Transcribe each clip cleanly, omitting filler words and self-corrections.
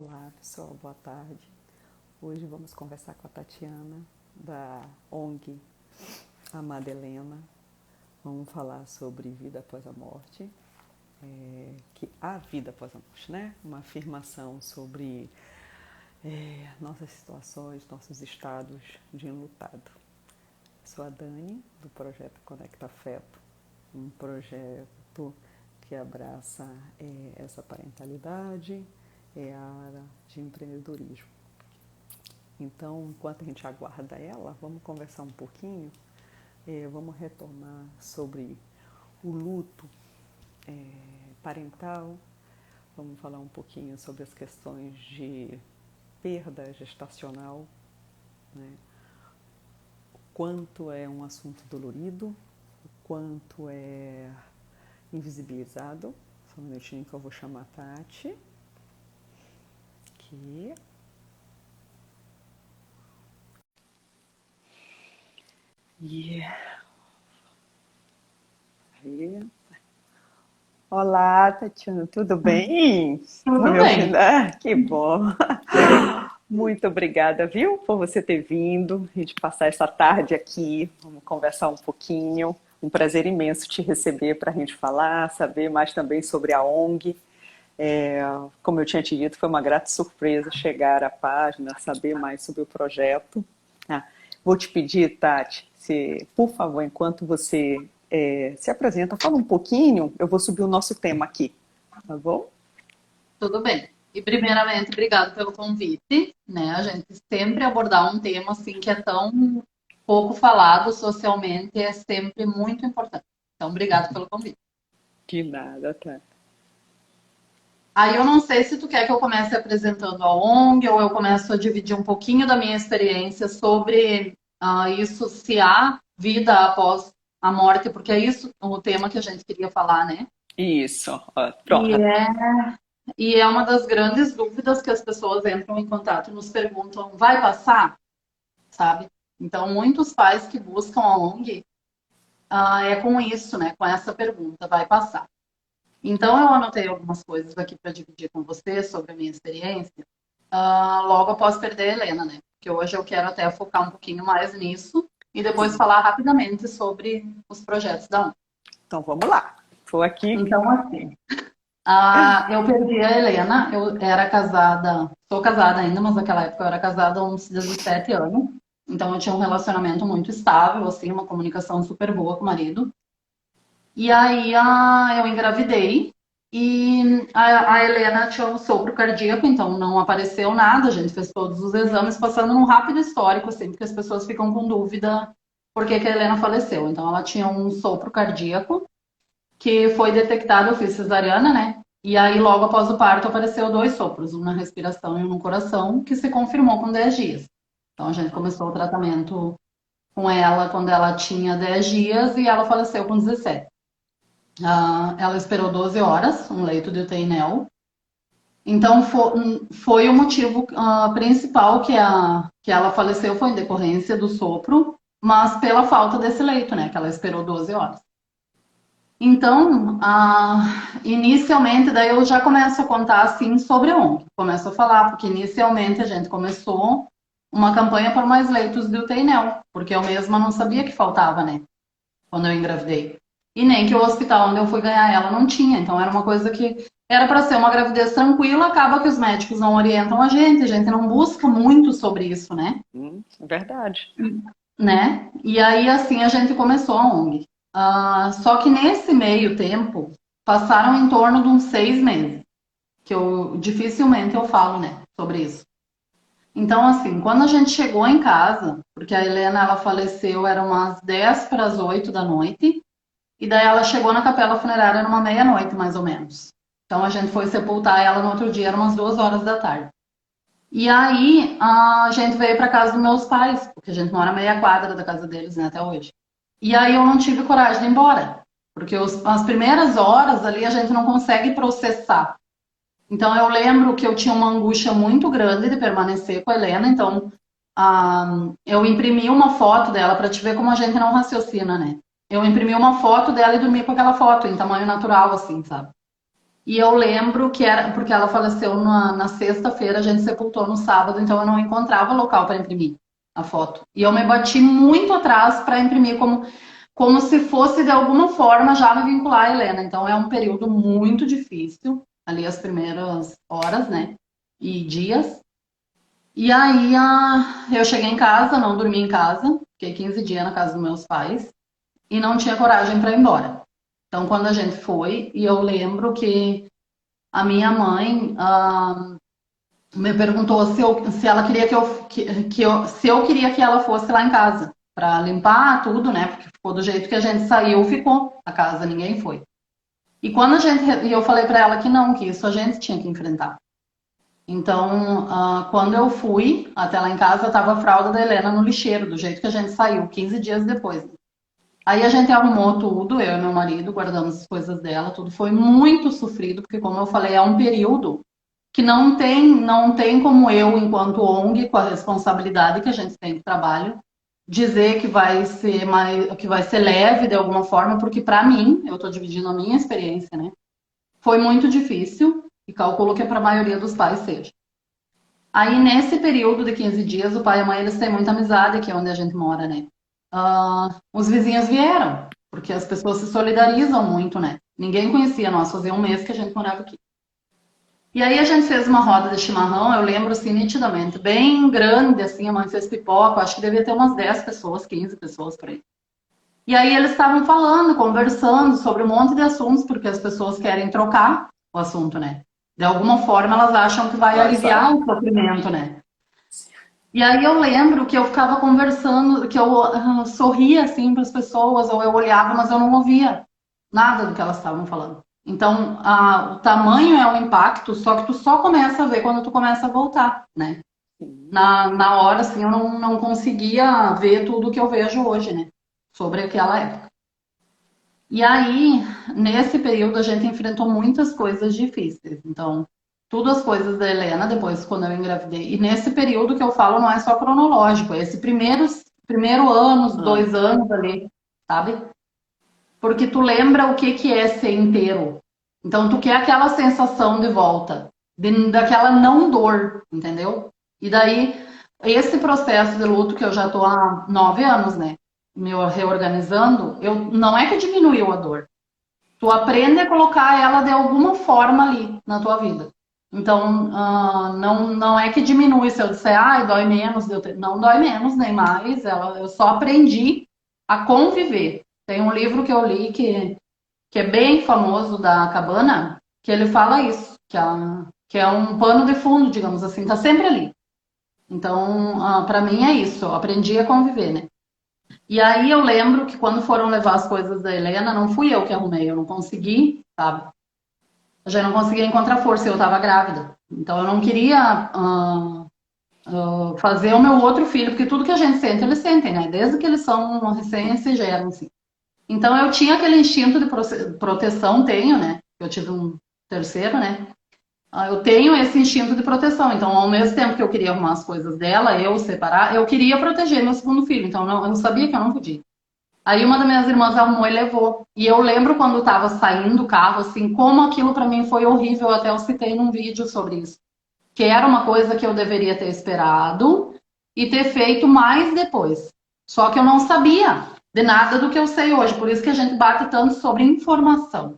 Olá pessoal, boa tarde. Hoje vamos conversar com a Tatiana da ONG Amada Helena. Vamos falar sobre vida após a morte, que há vida após a morte, né? Uma afirmação sobre nossas situações, nossos estados de enlutado. Sou a Dani, do projeto Conecta Afeto, um projeto que abraça essa parentalidade, a área de empreendedorismo. Então, enquanto a gente aguarda ela, vamos conversar um pouquinho, vamos retomar sobre o luto parental, vamos falar um pouquinho sobre as questões de perda gestacional, né? O quanto é um assunto dolorido, o quanto é invisibilizado. Só um minutinho que eu vou chamar a Tati. Aqui. Aí. Olá, Tatiana, tudo bem? Tá Tudo me ouvindo? bem. Ah, que bom. Muito obrigada, viu, por você ter vindo, a gente passar essa tarde aqui, vamos conversar um pouquinho. Um prazer imenso te receber para a gente falar, saber mais também sobre a ONG. Como eu tinha te dito, foi uma grata surpresa chegar à página, saber mais sobre o projeto. Ah, vou te pedir, Tati, por favor, enquanto você se apresenta, fala um pouquinho, eu vou subir o nosso tema aqui, tá bom? Tudo bem. E primeiramente, obrigado pelo convite, né? A gente sempre abordar um tema assim que é tão pouco falado socialmente é sempre muito importante. Então, obrigado pelo convite. De nada, tá? Aí eu não sei se tu quer que eu comece apresentando a ONG ou eu começo a dividir um pouquinho da minha experiência sobre isso, se há vida após a morte, porque é isso o tema que a gente queria falar, né? Isso, ó, E pronto. é E é uma das grandes dúvidas que as pessoas entram em contato e nos perguntam: vai passar? Sabe? Então, muitos pais que buscam a ONG é com isso, né? Com essa pergunta: vai passar? Então, eu anotei algumas coisas aqui para dividir com você sobre a minha experiência. Logo após perder a Helena, né? Porque hoje eu quero até focar um pouquinho mais nisso e depois Sim. falar rapidamente sobre os projetos da ONG. Então vamos lá. Estou aqui. Então, assim, eu perdi a Helena, eu era casada, sou casada ainda, mas naquela época eu era casada há uns 17 anos. Então eu tinha um relacionamento muito estável, assim, uma comunicação super boa com o marido. E aí eu engravidei e a Helena tinha um sopro cardíaco, então não apareceu nada, a gente fez todos os exames, passando num rápido histórico, assim, porque as pessoas ficam com dúvida por que que a Helena faleceu. Então ela tinha um sopro cardíaco que foi detectado, eu fiz cesariana, né? E aí, logo após o parto, apareceu dois sopros, um na respiração e um no coração, que se confirmou com 10 dias. Então, a gente começou o tratamento com ela quando ela tinha 10 dias e ela faleceu com 17. Ela esperou 12 horas, um leito de UTI neo. Então, foi o motivo principal que ela faleceu, foi em decorrência do sopro, mas pela falta desse leito, né? Que ela esperou 12 horas. Então, inicialmente, daí eu já começo a contar assim sobre a ONG. Começo a falar, porque inicialmente a gente começou uma campanha por mais leitos de UTI neo, porque eu mesma não sabia que faltava, né? Quando eu engravidei. E nem que o hospital onde eu fui ganhar ela não tinha. Então, era uma coisa que era para ser uma gravidez tranquila, acaba que os médicos não orientam a gente não busca muito sobre isso, Verdade. né? E aí, assim, a gente começou a ONG. Só que nesse meio tempo, passaram em torno de uns 6 meses, que eu dificilmente eu falo, né, sobre isso. Então, assim, quando a gente chegou em casa, porque a Helena, ela faleceu, eram umas 10 para as 8 da noite, e daí ela chegou na capela funerária numa meia-noite, mais ou menos. Então, a gente foi sepultar ela no outro dia, eram umas 2 horas da tarde. E aí a gente veio para casa dos meus pais, porque a gente mora meia quadra da casa deles, né, até hoje. E aí eu não tive coragem de ir embora, porque as primeiras horas ali a gente não consegue processar. Então eu lembro que eu tinha uma angústia muito grande de permanecer com a Helena, então eu imprimi uma foto dela para te ver como a gente não raciocina, né? Eu imprimi uma foto dela e dormi com aquela foto em tamanho natural, assim, sabe? E eu lembro que era porque ela faleceu na sexta-feira, a gente sepultou no sábado, então eu não encontrava local para imprimir a foto. E eu me bati muito atrás para imprimir como se fosse de alguma forma já me vincular a Helena. Então é um período muito difícil, ali as primeiras horas, né? E dias. E aí eu cheguei em casa, não dormi em casa, fiquei 15 dias na casa dos meus pais e não tinha coragem para ir embora. Então quando a gente foi, e eu lembro que a minha mãe me perguntou se ela queria se eu queria que ela fosse lá em casa para limpar tudo, né? Porque ficou do jeito que a gente saiu, ficou a casa, ninguém foi. E e eu falei para ela que não, que isso a gente tinha que enfrentar. Então, quando eu fui até lá em casa, estava a fralda da Helena no lixeiro, do jeito que a gente saiu, 15 dias depois. Aí a gente arrumou tudo, eu e meu marido, guardamos as coisas dela, tudo foi muito sofrido, porque como eu falei, é um período que não tem como eu, enquanto ONG, com a responsabilidade que a gente tem do trabalho, dizer que vai ser leve de alguma forma, porque para mim, eu estou dividindo a minha experiência, né? Foi muito difícil e calculo que para a maioria dos pais seja. Aí nesse período de 15 dias, o pai e a mãe eles têm muita amizade aqui onde a gente mora, né? Os vizinhos vieram, porque as pessoas se solidarizam muito, né? Ninguém conhecia nós, fazia um mês que a gente morava aqui. E aí a gente fez uma roda de chimarrão, eu lembro assim nitidamente, bem grande, assim, a mãe fez pipoca, acho que devia ter umas 10 pessoas, 15 pessoas por aí. E aí eles estavam falando, conversando sobre um monte de assuntos, porque as pessoas querem trocar o assunto, né? De alguma forma elas acham que vai Vai, aliviar sabe? o sofrimento, né? E aí eu lembro que eu ficava conversando, que eu sorria assim para as pessoas, ou eu olhava, mas eu não ouvia nada do que elas estavam falando. Então, o tamanho é o impacto, só que tu só começa a ver quando tu começa a voltar, né? Sim. Na hora, assim, eu não conseguia ver tudo que eu vejo hoje, né? Sobre aquela época. E aí, nesse período, a gente enfrentou muitas coisas difíceis. Então, tudo as coisas da Helena, depois, quando eu engravidei. E nesse período que eu falo, não é só cronológico, é esse primeiro ano, os Ah, 2 anos ali, sabe? Porque tu lembra o que é ser inteiro. Então, tu quer aquela sensação de volta, daquela não dor, entendeu? E daí, esse processo de luto que eu já tô há 9 anos, né? Me reorganizando, não é que diminuiu a dor. Tu aprende a colocar ela de alguma forma ali na tua vida. Então, não é que diminui se eu disser, dói menos, não dói menos nem mais. Eu só aprendi a conviver. Tem um livro que eu li que é bem famoso da Cabana, que ele fala isso, que é um pano de fundo, digamos assim, tá sempre ali. Então, para mim é isso, eu aprendi a conviver, né? E aí eu lembro que quando foram levar as coisas da Helena, não fui eu que arrumei, eu não consegui, sabe? Eu já não conseguia encontrar força, eu estava grávida. Então eu não queria fazer o meu outro filho, porque tudo que a gente sente, eles sentem, né? Desde que eles são recém geram, assim. Então eu tinha aquele instinto de proteção, tenho, né? Eu tive um terceiro, né? Eu tenho esse instinto de proteção. Então, ao mesmo tempo que eu queria arrumar as coisas dela, eu separar, eu queria proteger meu segundo filho. Então, eu sabia que eu não podia. Aí uma das minhas irmãs arrumou e levou. E eu lembro quando estava saindo do carro, assim, como aquilo para mim foi horrível. Até eu citei num vídeo sobre isso. Que era uma coisa que eu deveria ter esperado e ter feito mais depois. Só que eu não sabia de nada do que eu sei hoje. Por isso que a gente bate tanto sobre informação.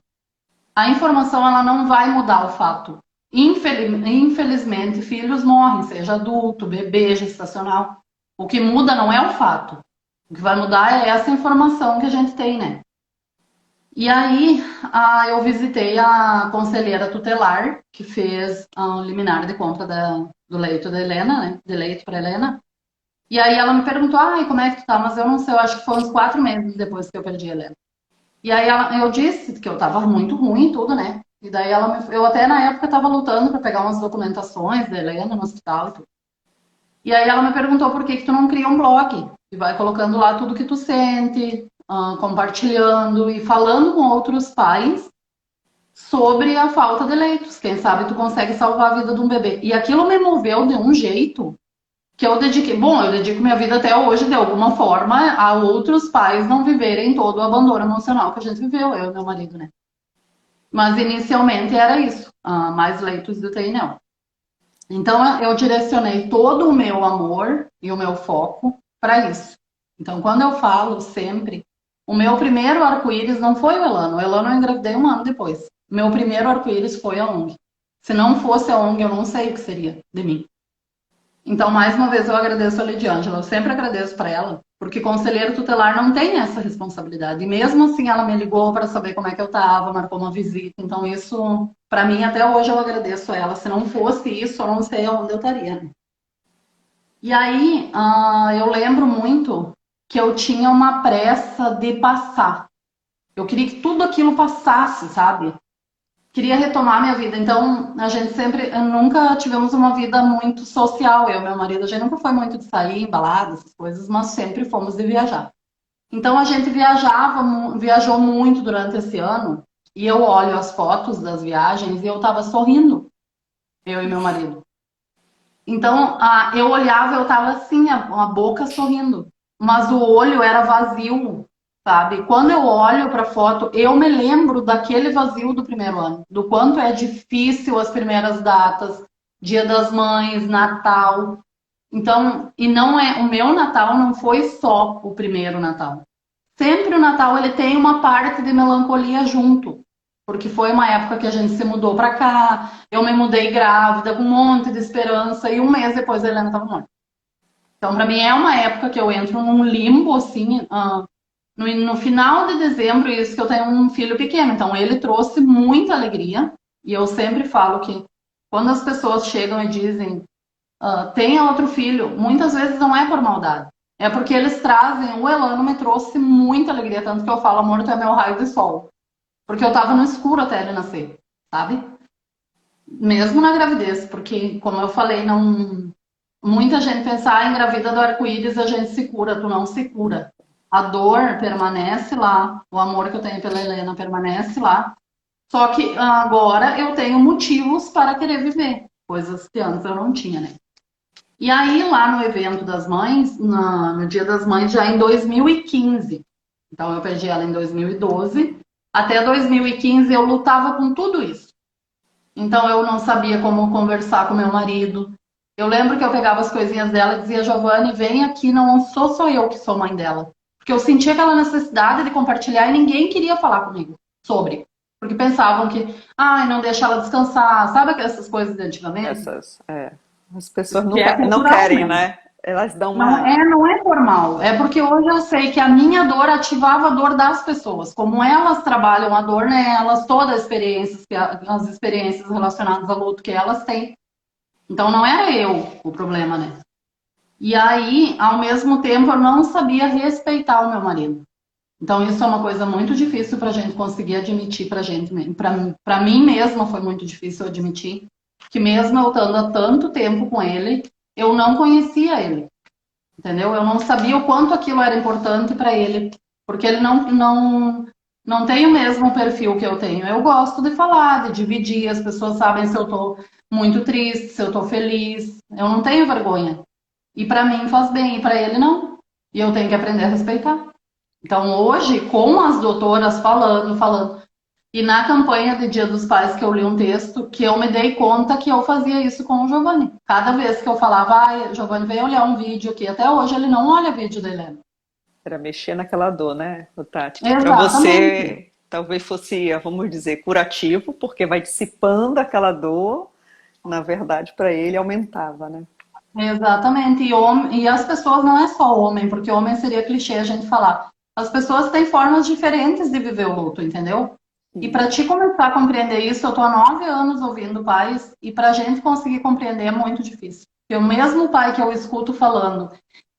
A informação ela não vai mudar o fato. Infelizmente, filhos morrem, seja adulto, bebê, gestacional. O que muda não é o fato. O que vai mudar é essa informação que a gente tem, né? E aí, eu visitei a conselheira tutelar, que fez a liminar de compra do leito da Helena, né? De leito para Helena. E aí ela me perguntou, como é que tu tá? Mas eu não sei, eu acho que foi uns 4 meses depois que eu perdi a Helena. E aí eu disse que eu tava muito ruim e tudo, né? E daí eu até na época tava lutando para pegar umas documentações da Helena no hospital e tudo. E aí ela me perguntou por que tu não cria um blog e vai colocando lá tudo que tu sente, compartilhando e falando com outros pais sobre a falta de leitos. Quem sabe tu consegue salvar a vida de um bebê. E aquilo me moveu de um jeito que eu dediquei. Bom, eu dedico minha vida até hoje, de alguma forma, a outros pais não viverem todo o abandono emocional que a gente viveu, eu e meu marido, né? Mas inicialmente era isso, mais leitos de UTI não. Então eu direcionei todo o meu amor e o meu foco para isso. Então quando eu falo sempre, o meu primeiro arco-íris não foi o Elano. O Elano eu engravidei um ano depois. Meu primeiro arco-íris foi a ONG. Se não fosse a ONG, eu não sei o que seria de mim. Então, mais uma vez, eu agradeço a Lidiângela. Eu sempre agradeço para ela, porque conselheiro tutelar não tem essa responsabilidade. E mesmo assim, ela me ligou para saber como é que eu estava, marcou uma visita. Então, isso, para mim, até hoje eu agradeço a ela. Se não fosse isso, eu não sei onde eu estaria. Né? E aí, eu lembro muito que eu tinha uma pressa de passar. Eu queria que tudo aquilo passasse, sabe? Queria retomar minha vida. Então, a gente sempre, nunca tivemos uma vida muito social, eu e meu marido. A gente nunca foi muito de sair em baladas, essas coisas, mas sempre fomos de viajar. Então, a gente viajou muito durante esse ano. E eu olho as fotos das viagens e eu tava sorrindo, eu e meu marido. Então, eu olhava, eu tava assim, a boca sorrindo, mas o olho era vazio, sabe? Quando eu olho para a foto, eu me lembro daquele vazio do primeiro ano, do quanto é difícil as primeiras datas, Dia das Mães, Natal. Então, e não é, o meu Natal não foi só o primeiro Natal. Sempre o Natal ele tem uma parte de melancolia junto, porque foi uma época que a gente se mudou para cá, eu me mudei grávida, com um monte de esperança, e um mês depois a Helena estava morta. Então, para mim, é uma época que eu entro num limbo, assim, no final de dezembro, isso que eu tenho um filho pequeno, então ele trouxe muita alegria, e eu sempre falo que quando as pessoas chegam e dizem tenha outro filho, muitas vezes não é por maldade. É porque eles trazem, o Elano me trouxe muita alegria, tanto que eu falo, amor, tu é meu raio de sol. Porque eu tava no escuro até ele nascer, sabe? Mesmo na gravidez, porque, como eu falei, não. Muita gente pensa, engravida do arco-íris, a gente se cura, tu não se cura. A dor permanece lá, o amor que eu tenho pela Helena permanece lá. Só que agora eu tenho motivos para querer viver, coisas que antes eu não tinha, né? E aí, lá no evento das mães, no Dia das Mães, já em 2015, então eu perdi ela em 2012, até 2015 eu lutava com tudo isso. Então eu não sabia como conversar com meu marido. Eu lembro que eu pegava as coisinhas dela e dizia, Giovanni, vem aqui, não sou só eu que sou mãe dela. Porque eu sentia aquela necessidade de compartilhar e ninguém queria falar comigo sobre. Porque pensavam que, ai, não deixa ela descansar, sabe essas coisas de antigamente? As pessoas Que é não cultural querem, mesmo. né? Elas dão Não uma. é, não é formal. É porque hoje eu sei que a minha dor ativava a dor das pessoas. Como elas trabalham a dor nelas, todas as experiências, as experiências relacionadas ao luto que elas têm. Então não era eu o problema, né? E aí, ao mesmo tempo, eu não sabia respeitar o meu marido. Então isso é uma coisa muito difícil para a gente conseguir admitir para gente, para mim mesma foi muito difícil admitir que mesmo eu estando há tanto tempo com ele, eu não conhecia ele. Entendeu? Eu não sabia o quanto aquilo era importante para ele, porque ele não tem o mesmo perfil que eu tenho. Eu gosto de falar, de dividir, as pessoas sabem se eu estou muito triste, se eu estou feliz. Eu não tenho vergonha. E para mim faz bem, e para ele não. E eu tenho que aprender a respeitar. Então hoje, com as doutoras falando, e na campanha de Dia dos Pais que eu li um texto, que eu me dei conta que eu fazia isso com o Giovanni. Cada vez que eu falava, Giovanni veio olhar um vídeo aqui, até hoje ele não olha vídeo da Helena. Era mexer naquela dor, né, o Tati? Que para Exatamente. você talvez fosse, vamos dizer, curativo, porque vai dissipando aquela dor, na verdade, para ele aumentava, né? Exatamente. E as pessoas não é só homem, porque homem seria clichê a gente falar. As pessoas têm formas diferentes de viver o luto, entendeu? E para Isso. ti começar a compreender isso, eu tô há 9 anos ouvindo pais, e para a gente conseguir compreender é muito difícil. Porque o mesmo pai que eu escuto falando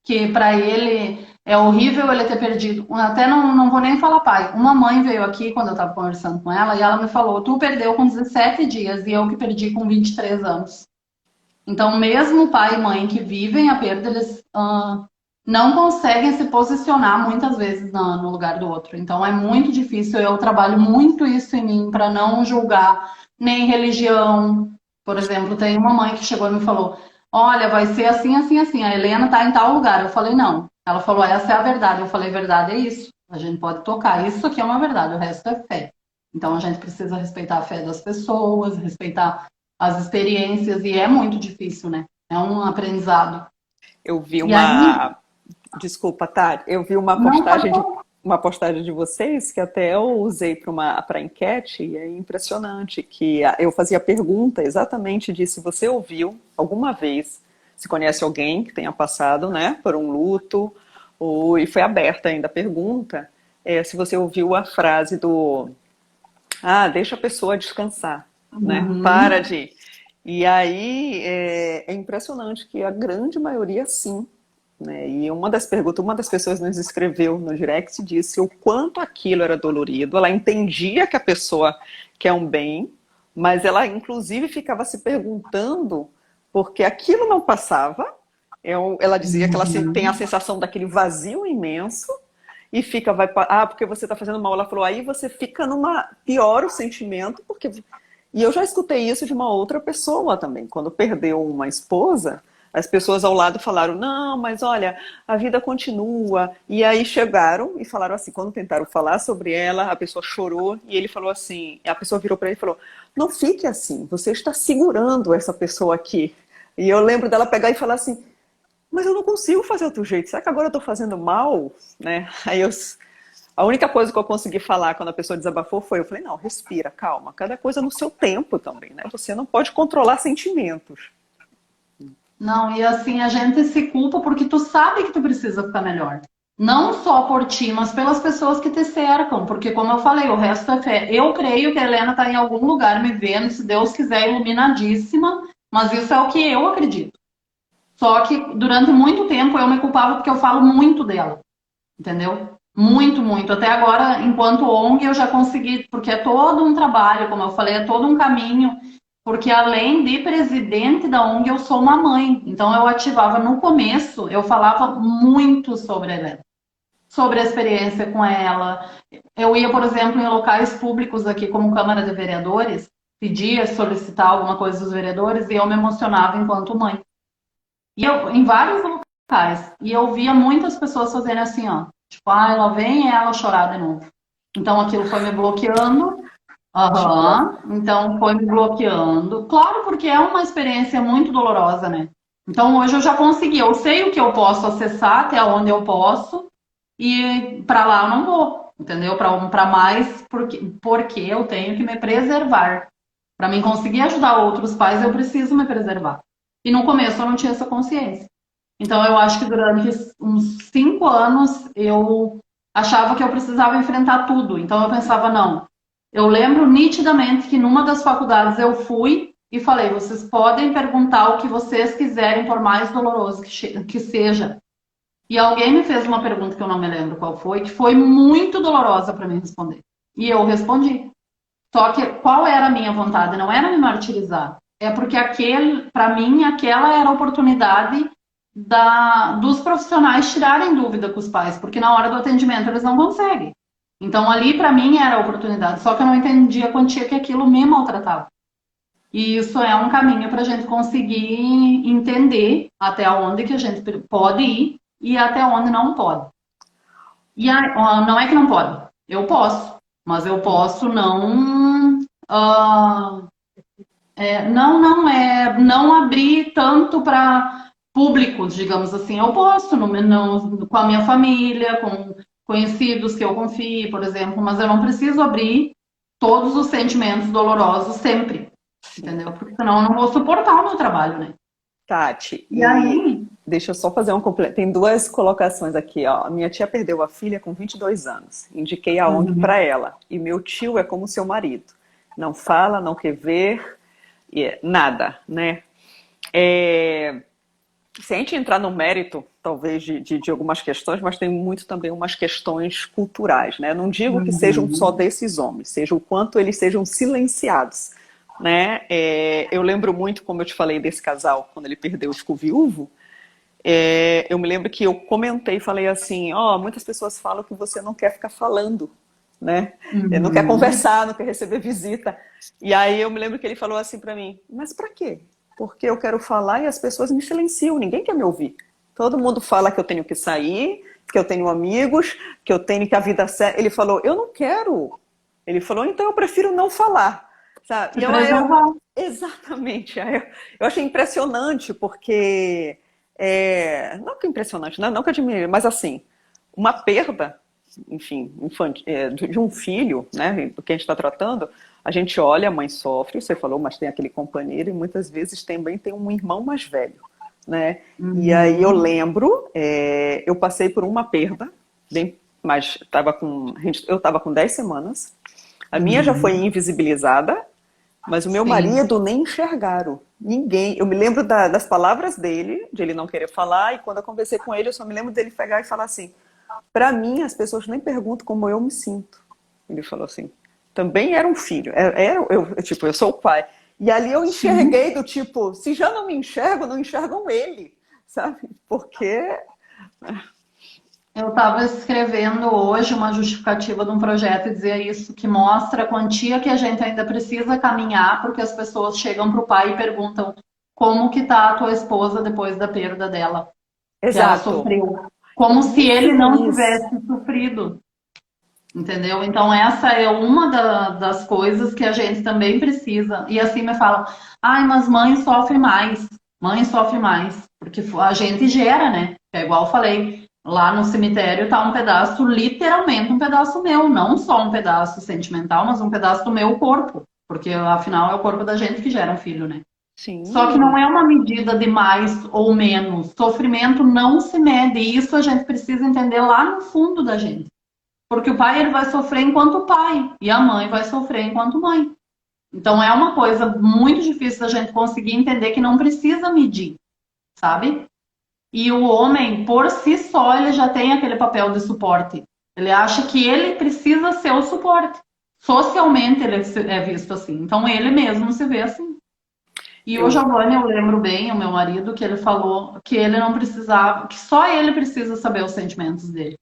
que para ele é horrível ele ter perdido. Até não vou nem falar pai. Uma mãe veio aqui quando eu estava conversando com ela e ela me falou: Tu perdeu com 17 dias e eu que perdi com 23 anos. Então, mesmo pai e mãe que vivem a perda, eles não conseguem se posicionar muitas vezes no lugar do outro. Então, é muito difícil. Eu trabalho muito isso em mim para não julgar nem religião. Por exemplo, tem uma mãe que chegou e me falou: Olha, vai ser assim, assim, assim. A Helena está em tal lugar. Eu falei: Não. Ela falou: Essa é a verdade. Eu falei: Verdade é isso. A gente pode tocar. Isso aqui é uma verdade. O resto é fé. Então a gente precisa respeitar a fé das pessoas, respeitar as experiências, e é muito difícil, né? É um aprendizado. Eu vi E aí, uma, desculpa, Tati, eu vi não pode. uma postagem de vocês que até eu usei para enquete e é impressionante que eu fazia a pergunta exatamente de se você ouviu alguma vez, se conhece alguém que tenha passado, né, por um luto, e foi aberta ainda a pergunta, se você ouviu a frase do deixa a pessoa descansar, né? Para Uhum. de. E aí é impressionante que a grande maioria sim. Né? E uma das perguntas, uma das pessoas nos escreveu no direct disse o quanto aquilo era dolorido. Ela entendia que a pessoa quer um bem, mas ela inclusive ficava se perguntando porque aquilo não passava. Ela dizia que ela tem a Uhum. sensação daquele vazio imenso e fica, porque você está fazendo mal. Ela falou, aí você fica numa, piora o sentimento, porque... E eu já escutei isso de uma outra pessoa também, quando perdeu uma esposa, as pessoas ao lado falaram, não, mas olha, a vida continua, e aí chegaram e falaram assim, quando tentaram falar sobre ela, a pessoa chorou, e ele falou assim, a pessoa virou para ele e falou, não fique assim, você está segurando essa pessoa aqui. E eu lembro dela pegar e falar assim, mas eu não consigo fazer outro jeito. Será que agora eu estou fazendo mal? Né? A única coisa que eu consegui falar quando a pessoa desabafou foi, eu falei, não, respira, calma, cada coisa no seu tempo também, né? Você não pode controlar sentimentos. Não, e assim, a gente se culpa porque tu sabe que tu precisa ficar melhor. Não só por ti, mas pelas pessoas que te cercam. Porque, como eu falei, o resto é fé. Eu creio que a Helena está em algum lugar me vendo, se Deus quiser, iluminadíssima. Mas isso é o que eu acredito. Só que durante muito tempo eu me culpava porque eu falo muito dela. Entendeu? Muito, muito. Até agora, enquanto ONG, eu já consegui, porque é todo um trabalho, como eu falei, é todo um caminho. Porque além de presidente da ONG, eu sou uma mãe. Então eu ativava no começo, eu falava muito sobre a Helena, sobre a experiência com ela. Eu ia, por exemplo, em locais públicos aqui, como Câmara de Vereadores, pedia, solicitar alguma coisa dos vereadores e eu me emocionava enquanto mãe. E eu, em vários locais, e eu via muitas pessoas fazendo assim, ó, tipo, lá vem ela chorar de novo. Então aquilo foi me bloqueando. Tipo, Aham, então foi me bloqueando. Claro, porque é uma experiência muito dolorosa, né? Então hoje eu já consegui, eu sei o que eu posso acessar, até onde eu posso, e para lá eu não vou, entendeu? Para mais, porque eu tenho que me preservar. Para mim conseguir ajudar outros pais, eu preciso me preservar. E no começo eu não tinha essa consciência. Então eu acho que durante uns 5 anos eu achava que eu precisava enfrentar tudo. Então eu pensava, não, eu lembro nitidamente que numa das faculdades eu fui e falei: vocês podem perguntar o que vocês quiserem, por mais doloroso que seja. E alguém me fez uma pergunta que eu não me lembro qual foi, que foi muito dolorosa para mim responder. E eu respondi. Só que qual era a minha vontade? Não era me martirizar. É porque para mim, aquela era a oportunidade dos profissionais tirarem dúvida com os pais, porque na hora do atendimento eles não conseguem. Então ali para mim era a oportunidade, só que eu não entendia a quantia que aquilo me maltratava. E isso é um caminho para a gente conseguir entender até onde que a gente pode ir e até onde não pode. E não é que não pode, eu posso, mas eu posso não. ah, não abrir tanto para públicos, digamos assim. Eu posso com a minha família, com conhecidos que eu confie, por exemplo, mas eu não preciso abrir todos os sentimentos dolorosos sempre, sim. entendeu? Porque senão eu não vou suportar o meu trabalho, né? Tati, E aí, deixa eu só fazer um complemento. Tem duas colocações aqui, ó. A minha tia perdeu a filha com 22 anos. Indiquei a ONG para uhum, ela. E meu tio é como seu marido. Não fala, não quer ver, nada, né? É, se a gente entrar no mérito, talvez, de algumas questões, mas tem muito também umas questões culturais, né? Não digo que sejam só uhum, desses homens, seja o quanto eles sejam silenciados, né? Eu lembro muito, como eu te falei, desse casal, quando ele perdeu, ficou viúvo, eu me lembro que eu comentei, falei assim, muitas pessoas falam que você não quer ficar falando, né? Não quer uhum. conversar, não quer receber visita. E aí eu me lembro que ele falou assim para mim, mas para quê? Porque eu quero falar e as pessoas me silenciam, ninguém quer me ouvir. Todo mundo fala que eu tenho que sair, que eu tenho amigos, que eu tenho que a vida... Ele falou, eu não quero Ele falou, então eu prefiro não falar, sabe? Se E preservar. exatamente, eu achei impressionante, porque, não que impressionante, né? Não que admire, mas assim, uma perda, enfim, de um filho, né, do que a gente está tratando, a gente olha, a mãe sofre, você falou, mas tem aquele companheiro, e muitas vezes também tem um irmão mais velho, né? E aí eu Uhum, lembro, eu passei por uma perda, bem, mas eu estava com 10 semanas, a minha já foi uhum, invisibilizada, mas o meu sim. marido nem enxergaram. Ninguém. Eu me lembro das palavras dele, de ele não querer falar, e quando eu conversei com ele, eu só me lembro dele pegar e falar assim: para mim, as pessoas nem perguntam como eu me sinto. Ele falou assim. Também era um filho. Tipo, eu sou o pai. E ali eu Sim. enxerguei do tipo, se já não me enxergam, não enxergam ele, sabe? Porque. Eu estava escrevendo hoje uma justificativa de um projeto e dizia isso, que mostra a quantia que a gente ainda precisa caminhar, porque as pessoas chegam para o pai e perguntam como que tá a tua esposa depois da perda dela, que ela Exato. sofreu. Como se ele não Infeliz. tivesse sofrido, entendeu? Então essa é uma das coisas que a gente também precisa. E assim me falam, ai, mas mãe sofre mais, porque a gente gera, né? É igual eu falei, lá no cemitério tá um pedaço, literalmente um pedaço meu, não só um pedaço sentimental, mas um pedaço do meu corpo, porque afinal é o corpo da gente que gera um filho, né? Só que não Sim. é uma medida de mais ou menos. Sofrimento não se mede, e isso a gente precisa entender lá no fundo da gente. Porque o pai ele vai sofrer enquanto pai e a mãe vai sofrer enquanto mãe. Então é uma coisa muito difícil da gente conseguir entender que não precisa medir, sabe? E o homem, por si só, ele já tem aquele papel de suporte. Ele acha que ele precisa ser o suporte. Socialmente ele é visto assim. Então ele mesmo se vê assim. E o Eu, Giovanni, eu lembro bem, o meu marido, que ele falou que ele não precisava, que só ele precisa saber os sentimentos dele.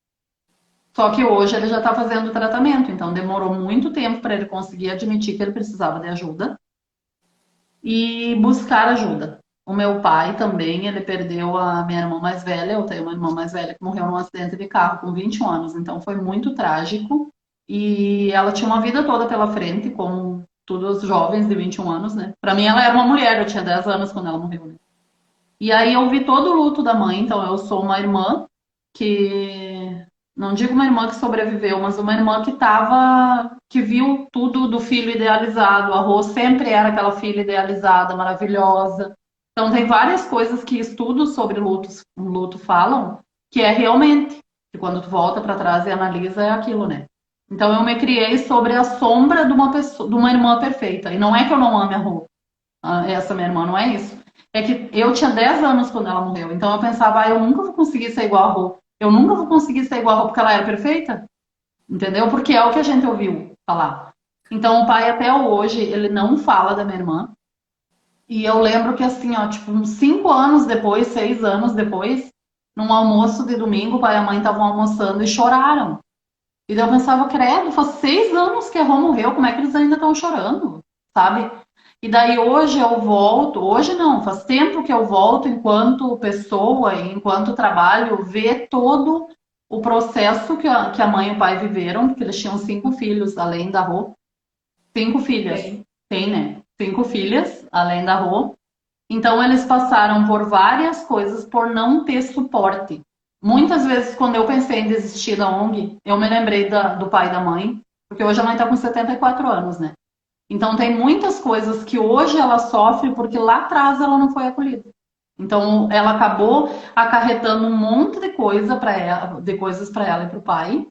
Só que hoje ele já está fazendo o tratamento, então demorou muito tempo para ele conseguir admitir que ele precisava de ajuda e buscar ajuda. O meu pai também, ele perdeu a minha irmã mais velha, eu tenho uma irmã mais velha que morreu num acidente de carro com 21 anos, então foi muito trágico. E ela tinha uma vida toda pela frente, como todos os jovens de 21 anos, né? Para mim ela era uma mulher, eu tinha 10 anos quando ela morreu, né? E aí eu vi todo o luto da mãe, então eu sou uma irmã que não digo uma irmã que sobreviveu, mas uma irmã que tava, que viu tudo do filho idealizado. A Rô sempre era aquela filha idealizada, maravilhosa. Então tem várias coisas que estudos sobre luto falam, que é realmente, que quando tu volta para trás e analisa é aquilo, né? Então eu me criei sobre a sombra de uma pessoa, de uma irmã perfeita. E não é que eu não ame a Rô, essa minha irmã, não é isso. É que eu tinha 10 anos quando ela morreu, então eu pensava, eu nunca vou conseguir ser igual a Rô. Eu nunca vou conseguir ser igual a Rô porque ela era perfeita, entendeu? Porque é o que a gente ouviu falar. Então o pai até hoje, ele não fala da minha irmã. E eu lembro que assim, ó, tipo, uns 5 anos depois, 6 anos depois, num almoço de domingo, o pai e a mãe estavam almoçando e choraram. E daí eu pensava, credo, faz 6 anos que a Rô morreu, como é que eles ainda estão chorando? Sabe? E daí hoje eu volto, hoje não, faz tempo que eu volto enquanto pessoa e enquanto trabalho, ver todo o processo que a mãe e o pai viveram, porque eles tinham 5 filhos, além da Rô. 5 filhas. Tem, né? 5 filhas, além da Rô. Então eles passaram por várias coisas por não ter suporte. Muitas vezes, quando eu pensei em desistir da ONG, eu me lembrei do pai e da mãe, porque hoje a mãe está com 74 anos, né? Então tem muitas coisas que hoje ela sofre porque lá atrás ela não foi acolhida. Então ela acabou acarretando um monte de coisa para ela, de coisas para ela e para o pai,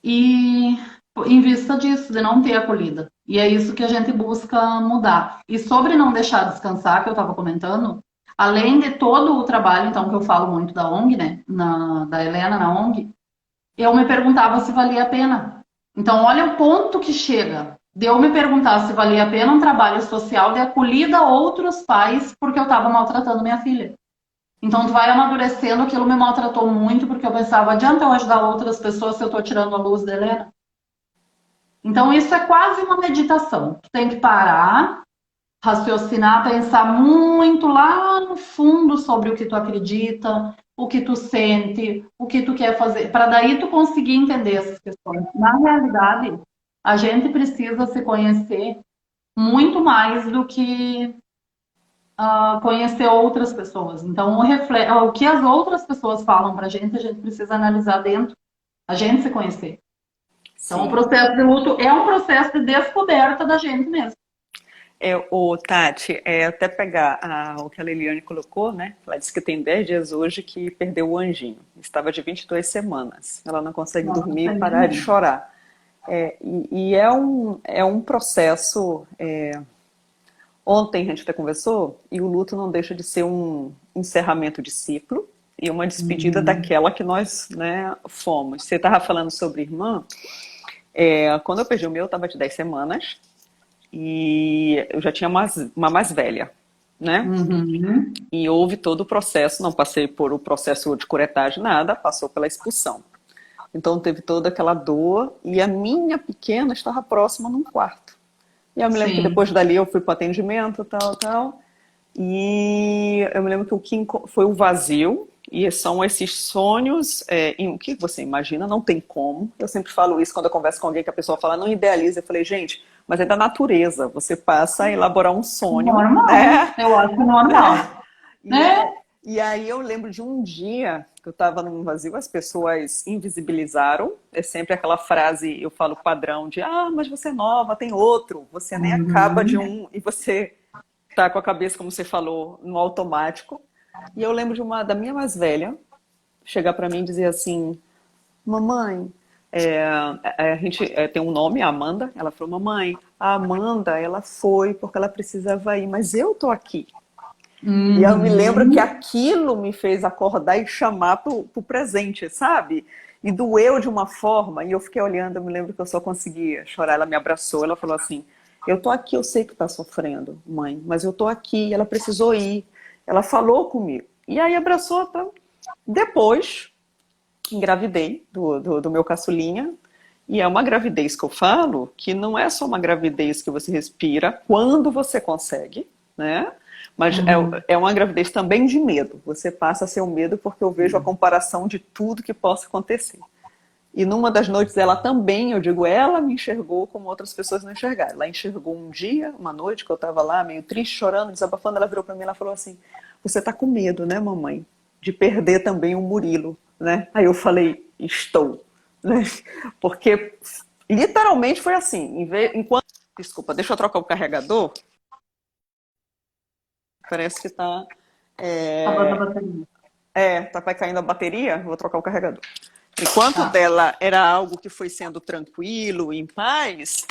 e em vista disso, de não ter acolhida. E é isso que a gente busca mudar. E sobre não deixar descansar, que eu estava comentando, além de todo o trabalho, então, que eu falo muito da ONG, né, da Helena na ONG, eu me perguntava se valia a pena. Então, olha o ponto que chega de eu me perguntar se valia a pena um trabalho social de acolhida a outros pais porque eu estava maltratando minha filha. Então, tu vai amadurecendo, aquilo me maltratou muito porque eu pensava, adianta eu ajudar outras pessoas se eu estou tirando a luz da Helena? Então, isso é quase uma meditação. Tu tem que parar, raciocinar, pensar muito lá no fundo sobre o que tu acredita, o que tu sente, o que tu quer fazer, para daí tu conseguir entender essas questões. Na realidade, a gente precisa se conhecer muito mais do que conhecer outras pessoas. Então, o que as outras pessoas falam pra gente, a gente precisa analisar dentro, a gente se conhecer. Então, o Sim. processo de luto é um processo de descoberta da gente mesmo. Tati, até pegar o que a Liliane colocou, né? Ela disse que tem 10 dias hoje que perdeu o anjinho. Estava de 22 semanas. Ela não consegue Nossa, dormir e parar de mesmo. chorar. É um processo. Ontem a gente até conversou, e o luto não deixa de ser um encerramento de ciclo e uma despedida Uhum. daquela que nós, né, fomos. Você estava falando sobre irmã. Quando eu perdi o meu, eu estava de 10 semanas. E eu já tinha uma mais velha, né? Uhum. E houve todo o processo, não passei por o processo de curetagem, nada, passou pela expulsão. Então teve toda aquela dor e a minha pequena estava próxima num quarto. E eu me lembro que Sim. depois dali eu fui para atendimento, tal, tal. E eu me lembro que o que foi o vazio, e são esses sonhos, em o que você imagina, não tem como. Eu sempre falo isso quando eu converso com alguém que a pessoa fala, não idealiza. Eu falei, gente, mas é da natureza, você passa a elaborar um sonho, Normal. né? Eu acho né? normal. E, Né? e aí eu lembro de um dia que eu estava num vazio, as pessoas invisibilizaram. É sempre aquela frase, eu falo padrão, de mas você é nova, tem outro. Você nem acaba de Uhum. um e você tá com a cabeça, como você falou, no automático. E eu lembro da minha mais velha chegar para mim e dizer assim: mamãe, a gente tem um nome, a Amanda. Ela falou: mamãe, a Amanda, ela foi porque ela precisava ir, mas eu tô aqui. E eu me lembro que Uhum. aquilo me fez acordar e chamar pro presente, sabe? E doeu de uma forma, e eu fiquei olhando, eu me lembro que eu só conseguia chorar. Ela me abraçou, ela falou assim: eu tô aqui, eu sei que tá sofrendo, mãe, mas eu tô aqui, ela precisou ir. Ela falou comigo. E aí abraçou, tá? Depois, engravidei do meu caçulinha. E é uma gravidez que eu falo que não é só uma gravidez que você respira quando você consegue, né? Mas Uhum. é uma gravidez também de medo. Você passa a ser um medo porque eu vejo a comparação de tudo que possa acontecer. E numa das noites ela também, eu digo, ela me enxergou como outras pessoas não enxergaram. Ela enxergou um dia, uma noite que eu estava lá meio triste, chorando, desabafando, ela virou para mim e falou assim: "Você tá com medo, né, mamãe, de perder também o Murilo, né?" Aí eu falei: "Estou", né? Porque literalmente foi assim, enquanto, desculpa, deixa eu trocar o carregador, parece que tá Acabou a é, bateria. vai caindo a bateria, vou trocar o carregador. Enquanto Tá. dela era algo que foi sendo tranquilo, em paz,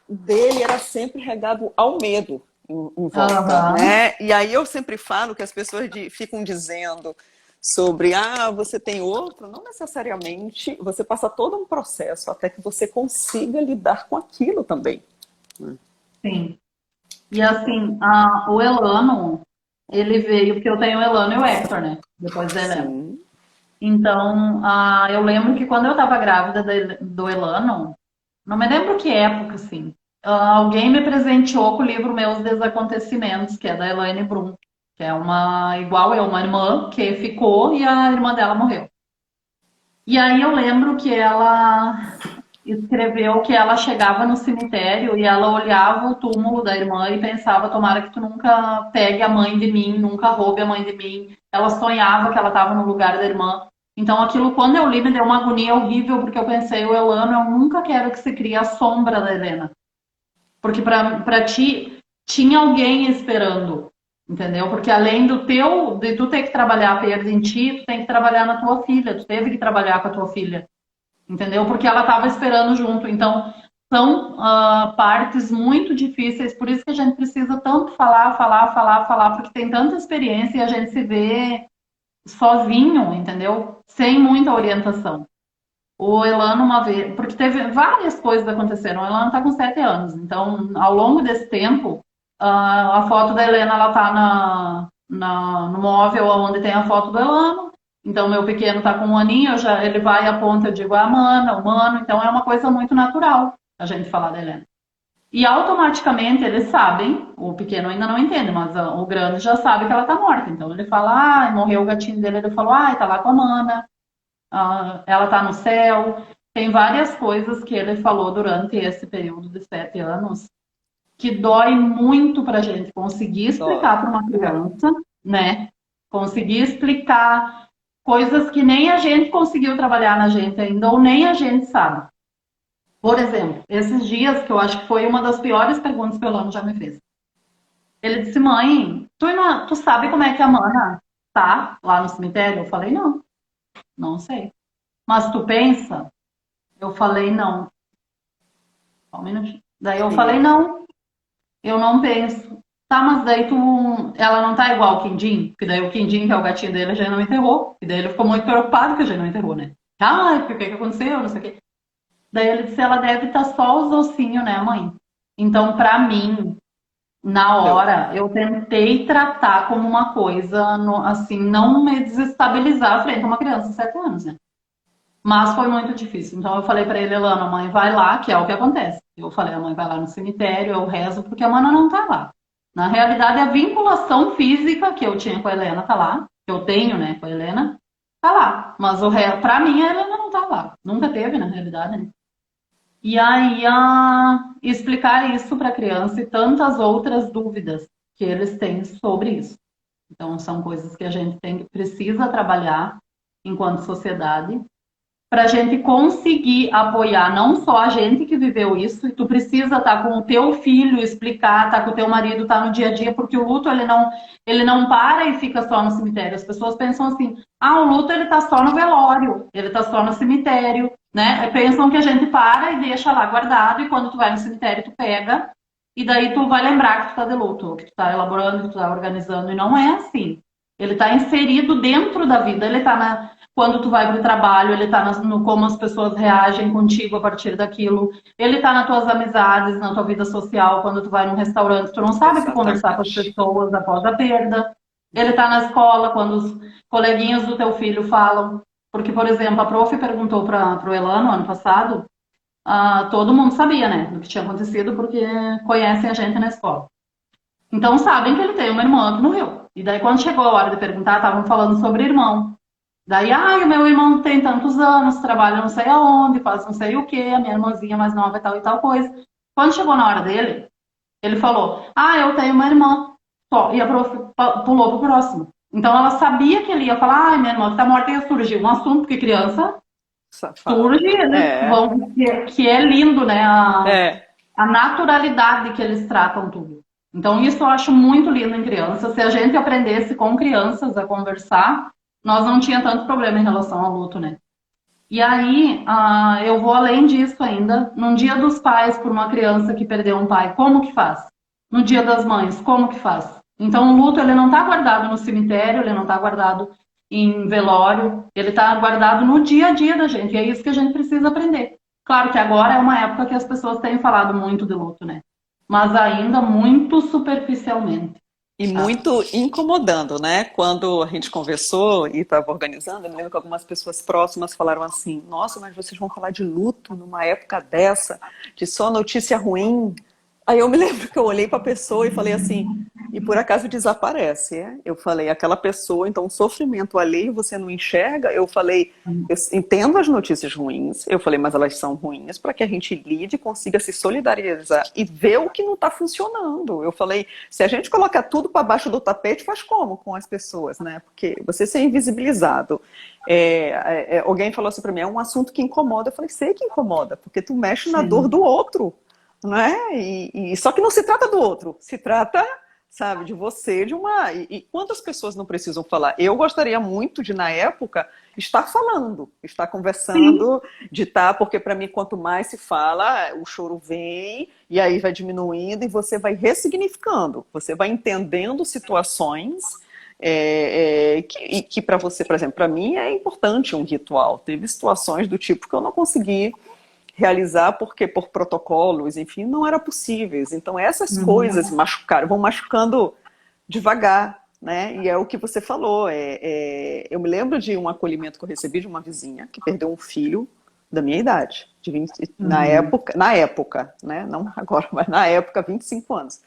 dele era sempre regado ao medo em volta, Aham. né? E aí eu sempre falo que as pessoas ficam dizendo sobre, você tem outro, não necessariamente, você passa todo um processo até que você consiga lidar com aquilo também. Sim. E assim, o Elano, ele veio, porque eu tenho o Elano e o Hector, né? Depois da Helena. Sim. Então, eu lembro que quando eu tava grávida do Elano, não me lembro que época, assim, alguém me presenteou com o livro Meus Desacontecimentos, que é da Elaine Brum, que é uma, igual eu, uma irmã que ficou e a irmã dela morreu. E aí eu lembro que ela escreveu que ela chegava no cemitério e ela olhava o túmulo da irmã e pensava, tomara que tu nunca pegue a mãe de mim, nunca roube a mãe de mim. Ela sonhava que ela estava no lugar da irmã. Então aquilo, quando eu li, me deu uma agonia horrível, porque eu pensei, o Elano, eu nunca quero que se crie a sombra da Helena. Porque para ti, tinha alguém esperando, entendeu? Porque além de tu ter que trabalhar a perda em ti, tu tem que trabalhar na tua filha, tu teve que trabalhar com a tua filha, entendeu? Porque ela estava esperando junto. Então, são partes muito difíceis, por isso que a gente precisa tanto falar, falar, falar, falar, porque tem tanta experiência e a gente se vê sozinho, entendeu? Sem muita orientação. O Elano, uma vez, porque teve várias coisas aconteceram. O Elano está com 7 anos, então, ao longo desse tempo, a foto da Helena ela tá no móvel onde tem a foto do Elano. Então, meu pequeno está com 1 aninho, ele vai e aponta, eu digo, a Mana, o Mano. Então, é uma coisa muito natural a gente falar da Helena. E automaticamente eles sabem, o pequeno ainda não entende, mas o grande já sabe que ela está morta. Então, ele fala, morreu o gatinho dele, ele falou, tá lá com a Mana, ela está no céu. tem várias coisas que ele falou durante esse período de 7 anos que dói muito para a gente conseguir explicar para uma criança, né? Conseguir explicar coisas que nem a gente conseguiu trabalhar na gente ainda, ou nem a gente sabe. Por exemplo, esses dias, que eu acho que foi uma das piores perguntas que o Elano já me fez. Ele disse, mãe, tu sabe como é que a Mana tá lá no cemitério? Eu falei, não, não sei. Mas tu pensa? Eu falei, não. Só um minutinho. Daí eu falei, não, eu não penso. Tá, mas daí ela não tá igual ao Quindim? Porque daí o Quindim, que é o gatinho dele, já não enterrou. E daí ele ficou muito preocupado que a gente não enterrou, né? Ah, o que aconteceu? Não sei o quê. Daí ele disse, ela deve estar só os ossinhos, né, mãe? Então, pra mim, na hora, eu tentei tratar como uma coisa, assim, não me desestabilizar frente a uma criança de 7 anos, né? Mas foi muito difícil. Então eu falei pra ele, Elana, a mãe vai lá, que é o que acontece. Eu falei, a mãe vai lá no cemitério, eu rezo, porque a Mana não tá lá. Na realidade, a vinculação física que eu tinha com a Helena tá lá, que eu tenho, né, com a Helena, tá lá. Mas pra mim, a Helena não tá lá. Nunca teve, na realidade, né? E aí, explicar isso para a criança e tantas outras dúvidas que eles têm sobre isso. Então, são coisas que a gente precisa trabalhar enquanto sociedade para a gente conseguir apoiar não só a gente que viveu isso, e tu precisa estar com o teu filho, explicar, estar com o teu marido, estar no dia a dia, porque o luto ele não para e fica só no cemitério. As pessoas pensam assim, o luto ele tá só no velório, ele tá só no cemitério, né? Pensam que a gente para e deixa lá guardado, e quando tu vai no cemitério tu pega, e daí tu vai lembrar que tu tá de luto, que tu tá elaborando, que tu tá organizando, e não é assim. Ele tá inserido dentro da vida, ele tá quando tu vai para o trabalho, ele está no como as pessoas reagem contigo a partir daquilo. Ele está nas tuas amizades, na tua vida social, quando tu vai num restaurante, tu não sabe o que conversar com as pessoas após a perda. Ele está na escola, quando os coleguinhas do teu filho falam. Porque, por exemplo, a prof perguntou para o Elano, ano passado, todo mundo sabia, né, do que tinha acontecido, porque conhecem a gente na escola. Então sabem que ele tem uma irmã que morreu. E daí, quando chegou a hora de perguntar, estavam falando sobre irmão. Daí, o meu irmão tem tantos anos, trabalha não sei aonde, faz não sei o quê, a minha irmãzinha mais nova e tal e tal coisa. Quando chegou na hora dele, ele falou, eu tenho uma irmã. Só. E a prof pulou pro próximo. Então ela sabia que ele ia falar, minha irmã que tá morta, ia surgir um assunto, porque criança surge, eles vão, que é lindo, né? A naturalidade que eles tratam tudo. Então isso eu acho muito lindo em criança. Se a gente aprendesse com crianças a conversar, nós não tinha tanto problema em relação ao luto, né? E aí, eu vou além disso ainda. No Dia dos Pais, por uma criança que perdeu um pai, como que faz? No Dia das Mães, como que faz? Então, o luto, ele não está guardado no cemitério, ele não está guardado em velório, ele está guardado no dia a dia da gente. E é isso que a gente precisa aprender. Claro que agora é uma época que as pessoas têm falado muito de luto, né? Mas ainda muito superficialmente. E muito incomodando, né? Quando a gente conversou e estava organizando, eu me lembro que algumas pessoas próximas falaram assim, nossa, mas vocês vão falar de luto numa época dessa, de só notícia ruim? Aí eu me lembro que eu olhei para a pessoa e falei assim, e por acaso desaparece, é? Eu falei, aquela pessoa, então, sofrimento alheio você não enxerga? Eu falei, eu entendo as notícias ruins, eu falei, mas elas são ruins para que a gente lide e consiga se solidarizar e ver o que não está funcionando. Eu falei, se a gente colocar tudo para baixo do tapete, faz como com as pessoas, né? Porque você ser invisibilizado. Alguém falou assim para mim, é um assunto que incomoda. Eu falei, sei que incomoda, porque tu mexe na dor do outro. Não é? Só que não se trata do outro, se trata, sabe, de você, de uma... E quantas pessoas não precisam falar? Eu gostaria muito de, na época, estar falando, estar conversando, de estar, porque para mim, quanto mais se fala, o choro vem, e aí vai diminuindo, e você vai ressignificando, você vai entendendo situações que para você, por exemplo, para mim é importante um ritual. Teve situações do tipo que eu não consegui realizar porque por protocolos, enfim, não era possíveis. Então essas coisas vão machucando devagar, né? E é o que você falou. Eu me lembro de um acolhimento que eu recebi de uma vizinha que perdeu um filho da minha idade, de 20, na época, né? Não agora, mas na época, 25 anos.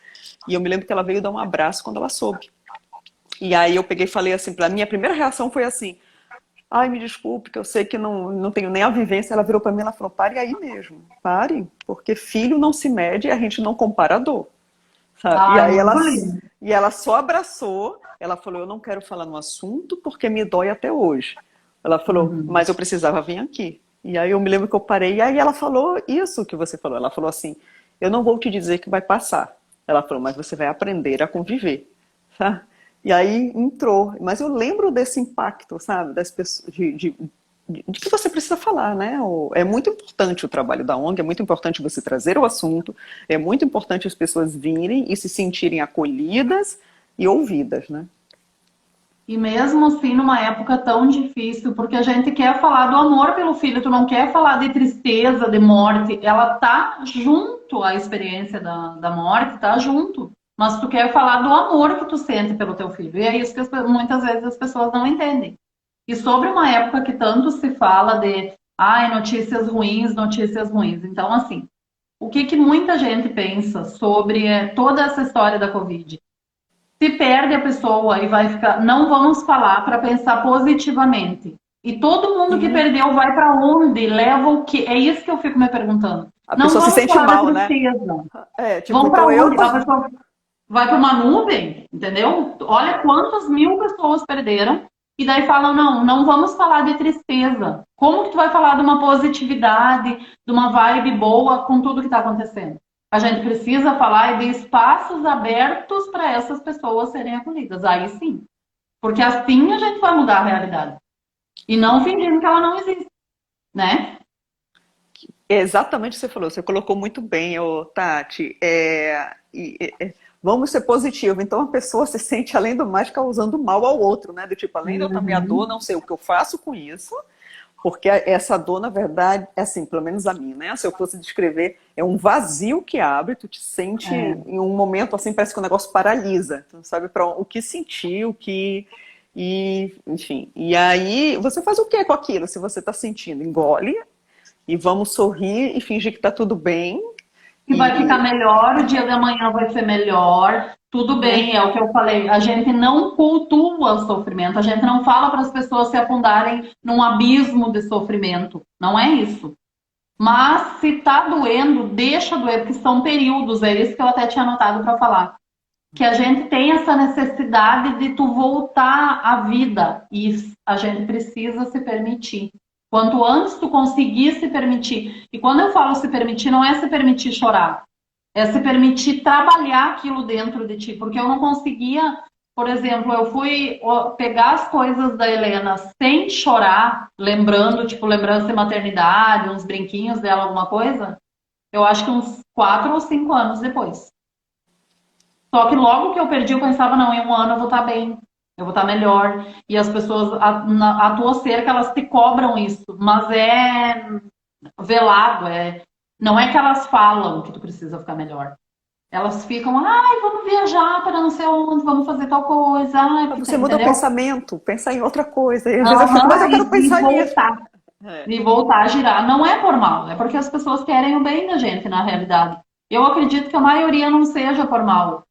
E eu me lembro que ela veio dar um abraço quando ela soube. E aí eu peguei e falei assim, a minha primeira reação foi assim, ai, me desculpe, que eu sei que não tenho nem a vivência. Ela virou para mim e ela falou, pare aí mesmo, pare, porque filho não se mede e a gente não compara a dor, sabe? Ai, muito lindo. E ela só abraçou, ela falou, eu não quero falar no assunto porque me dói até hoje. Ela falou, Uhum. mas eu precisava vir aqui. E aí eu me lembro que eu parei, e aí ela falou isso que você falou. Ela falou assim, eu não vou te dizer que vai passar. Ela falou, mas você vai aprender a conviver. Tá? E aí entrou. Mas eu lembro desse impacto, sabe? Das pessoas, de que você precisa falar, né? É muito importante o trabalho da ONG, é muito importante você trazer o assunto, é muito importante as pessoas virem e se sentirem acolhidas e ouvidas, né? E mesmo assim, numa época tão difícil, porque a gente quer falar do amor pelo filho, tu não quer falar de tristeza, de morte, ela tá junto à experiência da morte, tá junto. Mas tu quer falar do amor que tu sente pelo teu filho. E é isso que muitas vezes as pessoas não entendem. E sobre uma época que tanto se fala de, ai, notícias ruins, notícias ruins. Então, assim, o que que muita gente pensa sobre toda essa história da Covid? Se perde a pessoa e vai ficar. Não vamos falar para pensar positivamente. E todo mundo que Sim. perdeu vai para onde? Leva o quê? É isso que eu fico me perguntando. A Não pessoa se vamos sente falar da mal, né? tristeza. É, tipo, Vão para então eu onde? tô. A pessoa vai para uma nuvem, entendeu? Olha quantas mil pessoas perderam. E daí falam, não, não vamos falar de tristeza. Como que tu vai falar de uma positividade, de uma vibe boa com tudo que está acontecendo? A gente precisa falar de espaços abertos para essas pessoas serem acolhidas. Aí sim. Porque assim a gente vai mudar a realidade. E não fingindo que ela não existe, né? É exatamente o que você falou, você colocou muito bem, ô, Tati. Vamos ser positivos. Então a pessoa se sente, além do mais, causando mal ao outro, né? Do tipo, além de eu estar minha dor, Uhum. não sei o que eu faço com isso, porque essa dor, na verdade, é assim, pelo menos a minha, né? Se eu fosse descrever, é um vazio que abre, tu te sente É. em um momento assim, parece que o negócio paralisa. Tu não sabe para o que sentir, o que. E, enfim. E aí, você faz o que com aquilo? Se você está sentindo, engole e vamos sorrir e fingir que está tudo bem. Que vai ficar E, melhor, o dia da manhã vai ser melhor. Tudo né? bem, é o que eu falei. A gente não cultua o sofrimento, a gente não fala para as pessoas se afundarem num abismo de sofrimento. Não é isso. Mas se tá doendo, deixa doer, porque são períodos, é isso que eu até tinha anotado para falar. Que a gente tem essa necessidade de tu voltar à vida e a gente precisa se permitir. Quanto antes tu conseguir se permitir, e quando eu falo se permitir, não é se permitir chorar, é se permitir trabalhar aquilo dentro de ti, porque eu não conseguia, por exemplo, eu fui pegar as coisas da Helena sem chorar, lembrando, tipo, lembrança de maternidade, uns brinquinhos dela, alguma coisa, eu acho que uns 4 ou 5 anos depois. Só que logo que eu perdi, eu pensava, não, em um ano eu vou estar bem, eu vou estar melhor. E as pessoas, a tua cerca, elas te cobram isso, mas é velado, não é que elas falam que tu precisa ficar melhor. Elas ficam, ai, vamos viajar para não sei onde, vamos fazer tal coisa, ai, porque Você tem, muda o entendeu? pensamento, pensar em outra coisa. E às vezes eu fico, mas Aham, eu quero e pensar nisso. voltar, É. e voltar a girar. Não é por mal, é porque as pessoas querem o bem da gente, na realidade. Eu acredito que a maioria não seja por mal.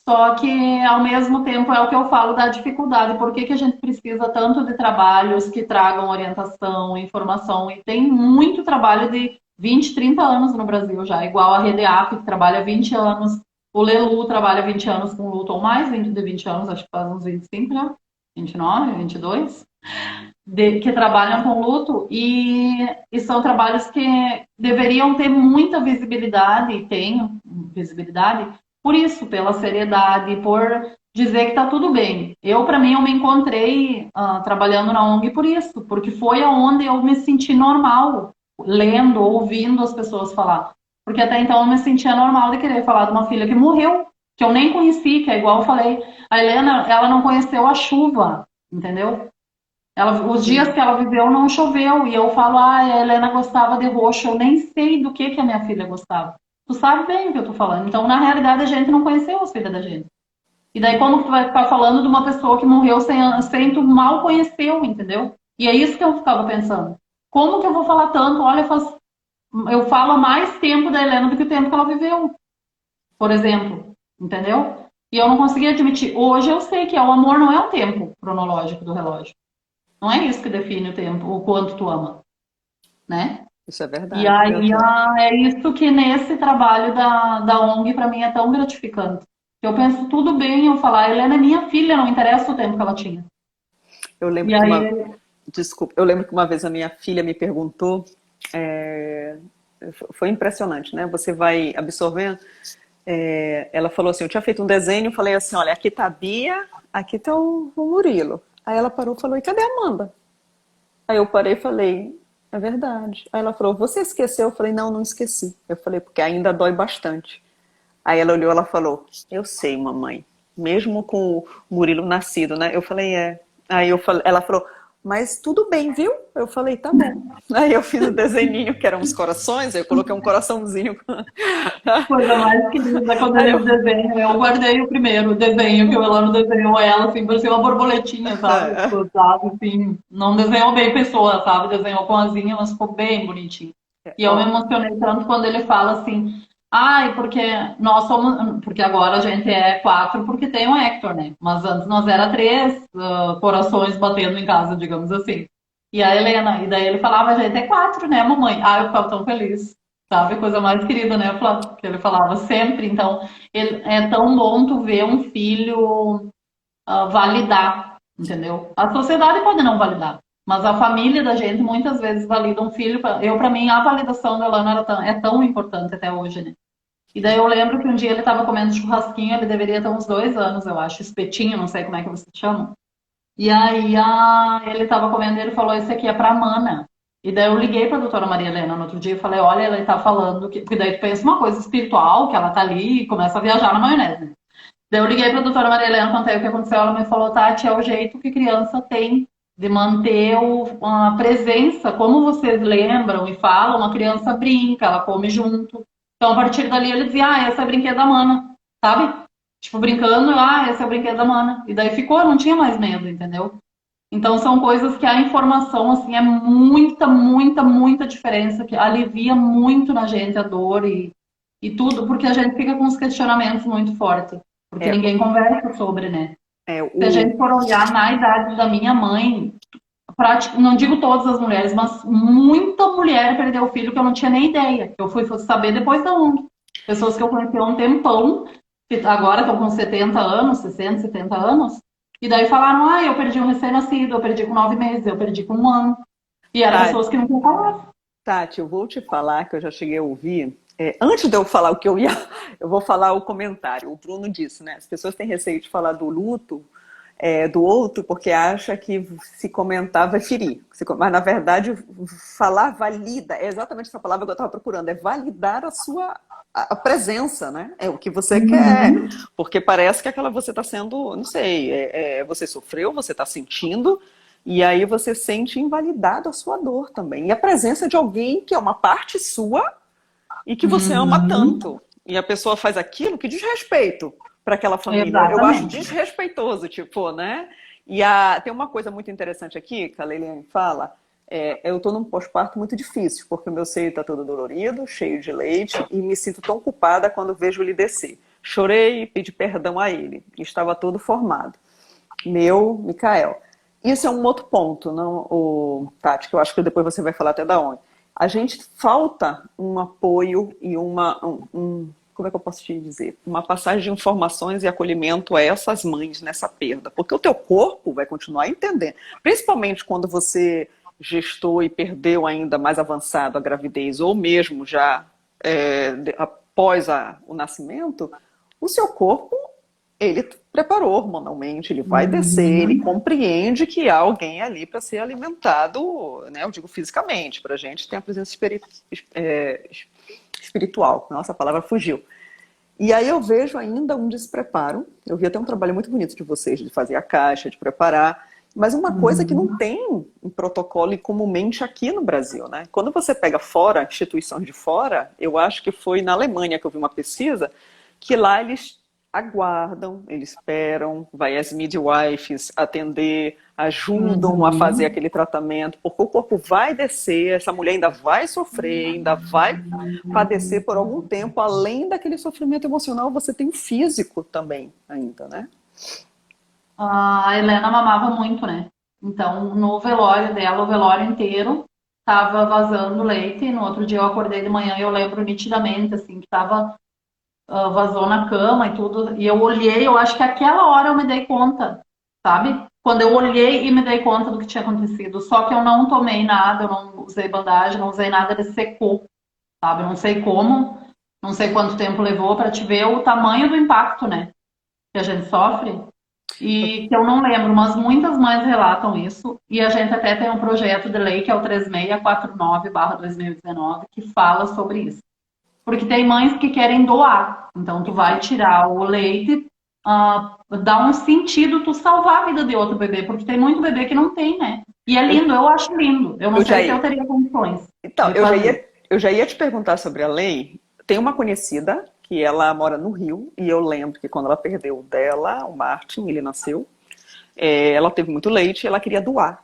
Só que, ao mesmo tempo, é o que eu falo da dificuldade. Por que que a gente precisa tanto de trabalhos que tragam orientação, informação? E tem muito trabalho de 20, 30 anos no Brasil já, igual a Redeap, que trabalha há 20 anos. O Lelu trabalha 20 anos com luto ou mais, 20 de 20 anos, acho que faz uns 25 já, 29, 22, que trabalham com luto e são trabalhos que deveriam ter muita visibilidade, e têm visibilidade, por isso, pela seriedade, por dizer que está tudo bem. Para mim, eu me encontrei trabalhando na ONG por isso, porque foi aonde eu me senti normal, lendo, ouvindo as pessoas falar. Porque até então eu me sentia normal de querer falar de uma filha que morreu, que eu nem conheci, que é igual eu falei. A Helena, ela não conheceu a chuva, entendeu? Os dias Sim. que ela viveu não choveu, e eu falo, a Helena gostava de roxo, eu nem sei do que a minha filha gostava. Tu sabe bem o que eu tô falando. Então, na realidade, a gente não conheceu as filhas da gente. E daí, como tu vai ficar falando de uma pessoa que morreu sem tu mal conheceu, entendeu? E é isso que eu ficava pensando. Como que eu vou falar tanto? Olha, eu falo há mais tempo da Helena do que o tempo que ela viveu, por exemplo, entendeu? E eu não conseguia admitir. Hoje eu sei que o amor não é o tempo cronológico do relógio. Não é isso que define o tempo, o quanto tu ama, né? Isso é E verdade, aí Beatriz. é isso que nesse trabalho da ONG para mim é tão gratificante. Eu penso tudo bem eu falar, Helena é minha filha, não interessa o tempo que ela tinha. Eu lembro E que aí, uma, desculpa, eu lembro que uma vez a minha filha me perguntou, é, foi impressionante, né? Você vai absorvendo. Ela falou assim, eu tinha feito um desenho, falei assim, olha, aqui tá a Bia, aqui tá o Murilo. Aí ela parou e falou, e cadê a Amanda? Aí eu parei e falei, é verdade. Aí ela falou, você esqueceu? Eu falei, não, não esqueci. Eu falei, porque ainda dói bastante. Aí ela olhou, ela falou, eu sei, mamãe, mesmo com o Murilo nascido, né? Eu falei, é. Aí ela falou, mas tudo bem, viu? Eu falei, tá bom. Aí eu fiz o desenhinho, que eram uns corações, aí eu coloquei um coraçãozinho. coisa mais querida quando Aí eu, eles desenham. Eu guardei o primeiro desenho que o Elano desenhou ela, assim, parecia uma borboletinha, sabe? Sabe, assim, não desenhou bem pessoa, sabe? Desenhou com asinha, mas ficou bem bonitinho. E eu me ó, emocionei tanto quando ele fala assim, ai, porque nós somos, porque agora a gente é quatro porque tem o Hector, né? Mas antes nós era três corações batendo em casa, digamos assim. E a Helena, e daí ele falava, a gente é quatro, né, mamãe? Ah, eu ficava tão feliz. Sabe, coisa mais querida, né, Flávio? Que ele falava sempre. Então, é tão bom tu ver um filho validar, entendeu? A sociedade pode não validar, mas a família da gente muitas vezes valida um filho. Para mim, a validação da Lana é tão importante até hoje, né? E daí eu lembro que um dia ele estava comendo churrasquinho, ele deveria ter uns 2 anos, eu acho, espetinho, não sei como é que você chama. E aí ele estava comendo e ele falou, esse aqui é pra Mana. E daí eu liguei pra doutora Maria Helena no outro dia e falei, olha, ela tá falando que. Porque daí tu pensa uma coisa espiritual, que ela tá ali e começa a viajar na maionese, né? Daí eu liguei pra doutora Maria Helena, contei o que aconteceu, ela me falou, Tati, é o jeito que criança tem de manter a presença, como vocês lembram e falam, a criança brinca, ela come junto. Então, a partir dali, ele dizia, essa é a brinquedo da Mana, sabe? Tipo, brincando, esse é o brinquedo da Mana. E daí ficou, não tinha mais medo, entendeu? Então são coisas que a informação assim é muita, muita, muita diferença que alivia muito na gente a dor e tudo, porque a gente fica com os questionamentos muito fortes, porque é, ninguém conversa sobre, né? Se a o, gente for olhar na idade da minha mãe, não digo todas as mulheres, mas muita mulher perdeu o filho que eu não tinha nem ideia. Eu fui saber depois da ONG. Pessoas que eu conheci há um tempão, que agora estão com 70 anos, 60, 70 anos, e daí falaram, eu perdi um recém-nascido, eu perdi com 9 meses, eu perdi com 1 ano. E eram Tati, pessoas que não tinham falado. Tati, eu vou te falar que eu já cheguei a ouvir. Antes de eu falar o que eu ia, eu vou falar o comentário. O Bruno disse, né? As pessoas têm receio de falar do luto do outro porque acha que se comentar vai ferir. Mas na verdade, falar valida, é exatamente essa palavra que eu estava procurando, é validar a sua a presença, né? É o que você quer. Uhum. Porque parece que aquela você está sendo, não sei, você sofreu, você está sentindo. E aí você sente invalidado a sua dor também. E a presença de alguém que é uma parte sua e que você ama Uhum. tanto. E a pessoa faz aquilo que diz respeito para aquela família. Eu acho Exatamente. desrespeitoso, tipo, né? Tem uma coisa muito interessante aqui, que a Leiliane fala, eu estou num pós-parto muito difícil, porque o meu seio está todo dolorido, cheio de leite, e me sinto tão culpada quando vejo ele descer. Chorei e pedi perdão a ele, estava todo formado. Meu, Mikael. Isso é um outro ponto, não, Tati, que eu acho que depois você vai falar até da onde. A gente falta um apoio e como é que eu posso te dizer? Uma passagem de informações e acolhimento a essas mães nessa perda. Porque o teu corpo vai continuar entendendo. Principalmente quando você gestou e perdeu ainda mais avançado a gravidez, ou mesmo já após o nascimento, o seu corpo ele preparou hormonalmente, ele vai descer, ele Uhum. compreende que há alguém ali para ser alimentado, né? Eu digo fisicamente, para a gente tem a presença espiritual. Nossa, a palavra fugiu. E aí eu vejo ainda um despreparo. Eu vi até um trabalho muito bonito de vocês, de fazer a caixa, de preparar. Mas uma coisa que não Uhum. tem em protocolo e comumente aqui no Brasil, né? Quando você pega fora, instituições de fora, eu acho que foi na Alemanha que eu vi uma pesquisa, que lá eles aguardam, eles esperam, vai as midwives atender, ajudam a fazer Uhum. aquele tratamento, porque o corpo vai descer, essa mulher ainda vai sofrer, ainda vai padecer por algum tempo, além daquele sofrimento emocional, você tem o físico também ainda, né? A Helena mamava muito, né? Então, no velório dela, o velório inteiro, tava vazando leite. No outro dia eu acordei de manhã e eu lembro nitidamente, assim, que tava, vazou na cama e tudo. E eu olhei, eu acho que aquela hora eu me dei conta, sabe? Quando eu olhei e me dei conta do que tinha acontecido. Só que eu não tomei nada, eu não usei bandagem, não usei nada, ele secou, sabe? Não sei como, não sei quanto tempo levou para te ver o tamanho do impacto, né? Que a gente sofre. E que eu não lembro, mas muitas mães relatam isso. E a gente até tem um projeto de lei que é o 3649/2019 que fala sobre isso. Porque tem mães que querem doar. Então tu vai tirar o leite, dá um sentido tu salvar a vida de outro bebê, porque tem muito bebê que não tem, né? E é Eu, lindo, eu acho lindo. Eu não eu já sei se eu ia. teria condições Então, de fazer. eu já ia te perguntar sobre a lei. Tem uma conhecida que ela mora no Rio e eu lembro que quando ela perdeu o dela, o Martin, ele nasceu, ela teve muito leite e ela queria doar.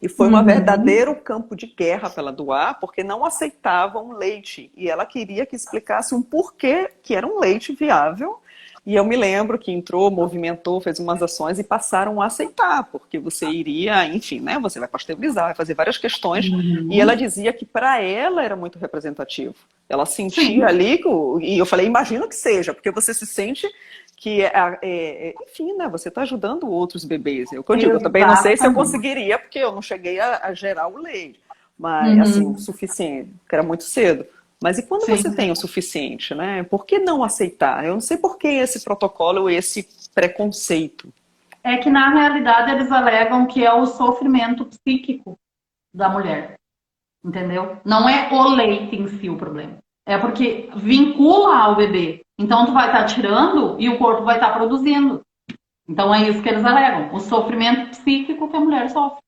E foi um Uhum. verdadeiro campo de guerra para ela doar, porque não aceitavam leite. E ela queria que explicasse um porquê que era um leite viável. E eu me lembro que entrou, movimentou, fez umas ações e passaram a aceitar, porque você iria, enfim, né? Você vai pasteurizar, vai fazer várias questões. E ela Uhum. dizia que para ela era muito representativo. Ela sentia Sim, ali, e eu falei, imagino que seja, porque você se sente que, enfim, né, você está ajudando outros bebês. É o que eu digo, eu também não sei se eu exatamente. conseguiria, porque eu não cheguei a gerar o leite, mas, assim, o Uhum. suficiente, que era muito cedo. Mas e quando você Sim. tem o suficiente, né? Por que não aceitar? Eu não sei por que esse protocolo ou esse preconceito. É que, na realidade, eles alegam que é o sofrimento psíquico da mulher, entendeu? Não é o leite em si o problema. É porque vincula ao bebê. Então, tu vai estar tirando e o corpo vai estar produzindo. Então, é isso que eles alegam. O sofrimento psíquico que a mulher sofre.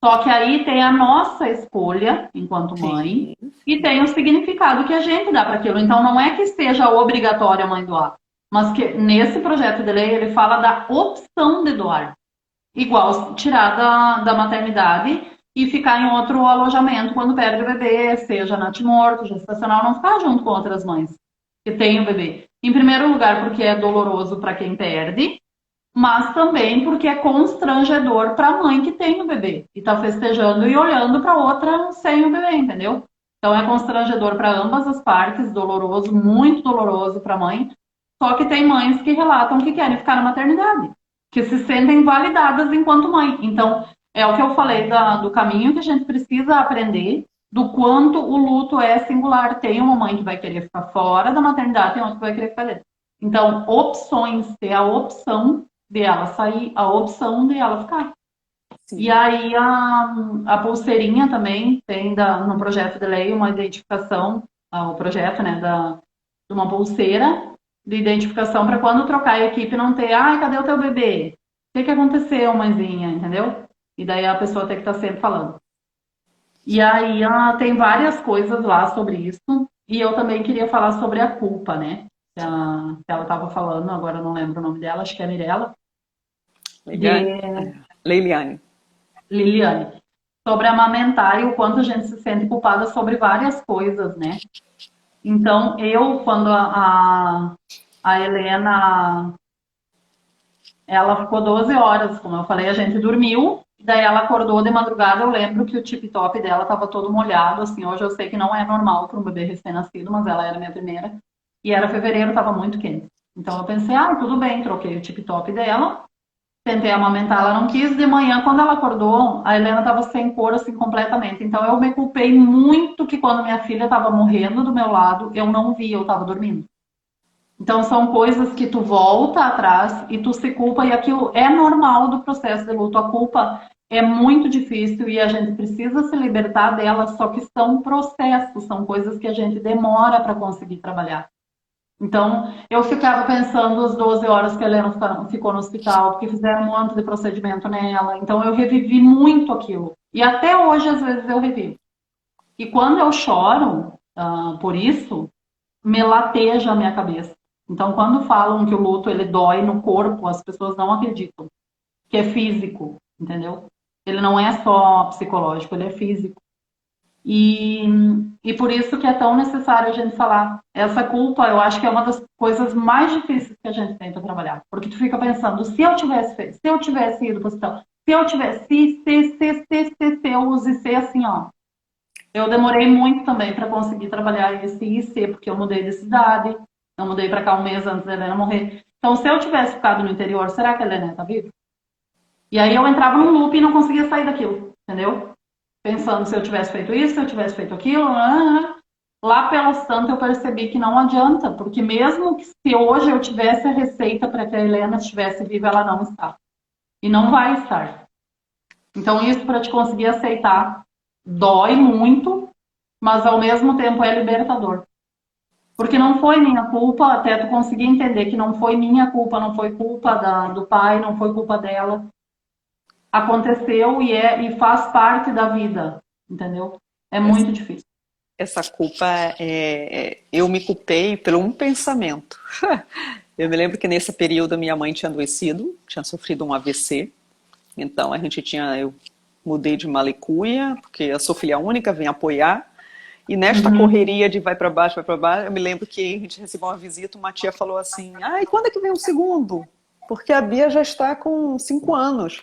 Só que aí tem a nossa escolha, enquanto mãe, Sim, e sim. tem o significado que a gente dá para aquilo. Então, não é que seja obrigatório a mãe doar, mas que nesse projeto de lei ele fala da opção de doar. Igual tirar da maternidade e ficar em outro alojamento quando perde o bebê, seja natimorto, gestacional, não ficar junto com outras mães que têm o bebê. Em primeiro lugar, porque é doloroso para quem perde, mas também porque é constrangedor para a mãe que tem o bebê e está festejando e olhando para outra sem o bebê, entendeu? Então é constrangedor para ambas as partes, doloroso, muito doloroso para a mãe. Só que tem mães que relatam que querem ficar na maternidade, que se sentem validadas enquanto mãe. Então é o que eu falei do caminho que a gente precisa aprender, do quanto o luto é singular. Tem uma mãe que vai querer ficar fora da maternidade, tem outra que vai querer ficar dentro. Então, opções, ter a opção de ela sair, a opção de ela ficar. E Sim. aí a pulseirinha também tem no projeto de lei uma identificação, o projeto, né, de uma pulseira de identificação para quando trocar a equipe não ter, ai, cadê o teu bebê? O que que aconteceu, mãezinha, entendeu? E daí a pessoa tem que estar sempre falando. E aí tem várias coisas lá sobre isso. E eu também queria falar sobre a culpa, né? Que ela estava falando, agora eu não lembro o nome dela, acho que é Mirella, Legal? de Leiliane. Liliane, sobre amamentar e o quanto a gente se sente culpada sobre várias coisas, né? Então, quando a Helena, ela ficou 12 horas, como eu falei, a gente dormiu, daí ela acordou de madrugada, eu lembro que o tip-top dela estava todo molhado, assim, hoje eu sei que não é normal para um bebê recém-nascido, mas ela era minha primeira, e era fevereiro, estava muito quente. Então eu pensei, tudo bem, troquei o tip-top dela, tentei amamentar, ela não quis. De manhã, quando ela acordou, a Helena estava sem cor, assim, completamente. Então, eu me culpei muito que quando minha filha estava morrendo do meu lado, eu não vi, eu estava dormindo. Então, são coisas que tu volta atrás e tu se culpa, e aquilo é normal do processo de luto. A culpa é muito difícil e a gente precisa se libertar dela, só que são processos, são coisas que a gente demora para conseguir trabalhar. Então, eu ficava pensando as 12 horas que a Helena ficou no hospital, porque fizeram um monte de procedimento nela. Então, eu revivi muito aquilo. E até hoje, às vezes, eu revivo. E quando eu choro por isso, me lateja a minha cabeça. Então, quando falam que o luto ele dói no corpo, as pessoas não acreditam. Que é físico, entendeu? Ele não é só psicológico, ele é físico. E, e por isso que é tão necessário a gente falar. Essa culpa, eu acho que é uma das coisas mais difíceis que a gente tem para trabalhar. Porque tu fica pensando, se eu tivesse feito, se eu tivesse ido para o hospital, Se eu tivesse, se, eu use se assim, ó. Eu demorei muito também para conseguir trabalhar esse IC, porque eu mudei de cidade, eu mudei para cá um mês antes da Helena morrer. Então, se eu tivesse ficado no interior, será que a Helena tá viva? E aí eu entrava num loop e não conseguia sair daquilo, entendeu? Pensando se eu tivesse feito isso, se eu tivesse feito aquilo. Lá pelas tantas eu percebi que não adianta, porque mesmo que se hoje eu tivesse a receita para que a Helena estivesse viva, ela não está. E não vai estar. Então, isso para te conseguir aceitar dói muito, mas ao mesmo tempo é libertador. Porque não foi minha culpa, até tu conseguir entender que não foi minha culpa, não foi culpa do pai, não foi culpa dela. Aconteceu e faz parte da vida, entendeu? É Essa, muito difícil. essa culpa eu me culpei pelo um pensamento. Eu me lembro que nesse período minha mãe tinha adoecido, tinha sofrido um AVC. Então eu mudei de Malicuia, porque eu sou filha única, vim apoiar. E nesta Uhum. correria de vai para baixo, eu me lembro que a gente recebeu uma visita, uma tia falou assim, e quando é que vem o segundo? Porque a Bia já está com 5 anos.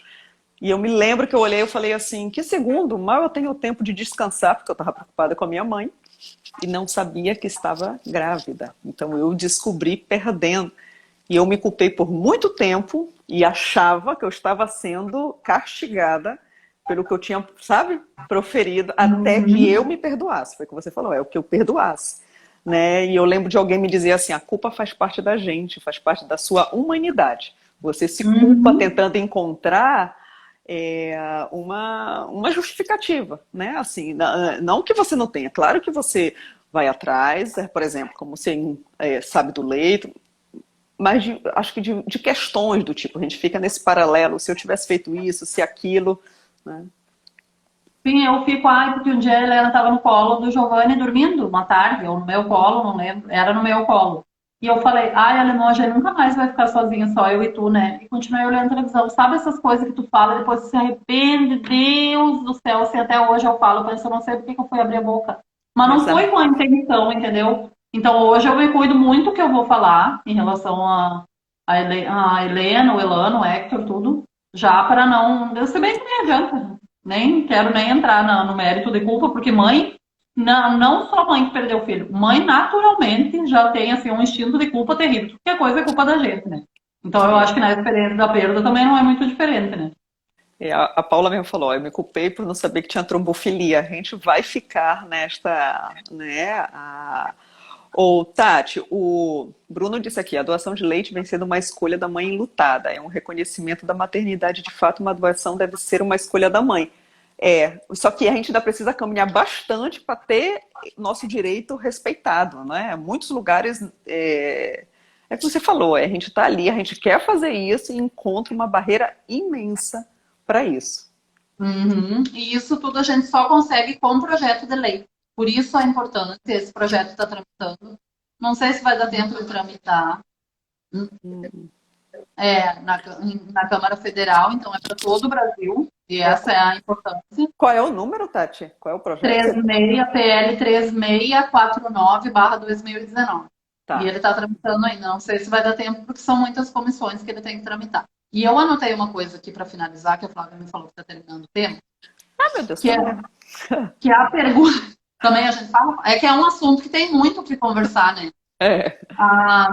E eu me lembro que eu olhei e falei assim, que segundo? Mal eu tenho tempo de descansar, porque eu estava preocupada com a minha mãe, e não sabia que estava grávida. Então eu descobri perdendo. E eu me culpei por muito tempo e achava que eu estava sendo castigada pelo que eu tinha, sabe, proferido, até que eu Uhum. me perdoasse. Foi o que você falou, é o que eu perdoasse. Né? E eu lembro de alguém me dizer assim, a culpa faz parte da gente, faz parte da sua humanidade. Você se culpa Uhum. tentando encontrar uma justificativa, né? Assim, não que você não tenha, claro que você vai atrás, por exemplo, como você sabe do leito, mas acho que de questões do tipo, a gente fica nesse paralelo, se eu tivesse feito isso, se aquilo, né? Sim, eu fico, porque um dia a Helena estava no colo do Giovanni dormindo, uma tarde, ou no meu colo, não lembro, era no meu colo. E eu falei, alemão, a gente nunca mais vai ficar sozinha, só eu e tu, né? E continuei olhando a televisão. Sabe essas coisas que tu fala e depois tu se arrepende? Deus do céu, assim, até hoje eu falo, eu não sei por que eu fui abrir a boca. Mas não Essa, foi com a intenção, entendeu? Então hoje eu me cuido muito do que eu vou falar em relação a Helena, o Elano, o Hector, tudo, já para não. Eu sei bem que nem adianta. Nem quero nem entrar no mérito de culpa, porque mãe, não só mãe que perdeu o filho, mãe naturalmente já tem assim um instinto de culpa terrível. Qualquer coisa é culpa da gente, né? Então eu acho é, que na experiência da perda também não é muito diferente, né? a Paula mesmo falou, eu me culpei por não saber que tinha trombofilia. A gente vai ficar nesta, né? Tati, o Bruno disse aqui, a doação de leite vem sendo uma escolha da mãe enlutada. É um reconhecimento da maternidade. De fato, uma doação deve ser uma escolha da mãe. Só que a gente ainda precisa caminhar bastante para ter nosso direito respeitado, né? Muitos lugares o que você falou, a gente está ali, a gente quer fazer isso e encontra uma barreira imensa para isso. Uhum. E isso tudo a gente só consegue com o projeto de lei. Por isso a importância, esse projeto está tramitando. Não sei se vai dar tempo de tramitar. Hum. Na Câmara Federal, então é para todo o Brasil, e É, essa é a importância. qual é o número, Tati? Qual é o projeto? 36, PL 3649/2019. E ele Tá. está tramitando ainda. Não sei se vai dar tempo, porque são muitas comissões que ele tem que tramitar. E eu anotei uma coisa aqui para finalizar, que a Flávia me falou que está terminando o tempo, Ah, meu Deus, que tá é, bom. que é a pergunta. Também a gente fala, é que é um assunto que tem muito o que conversar, né? É. Ah,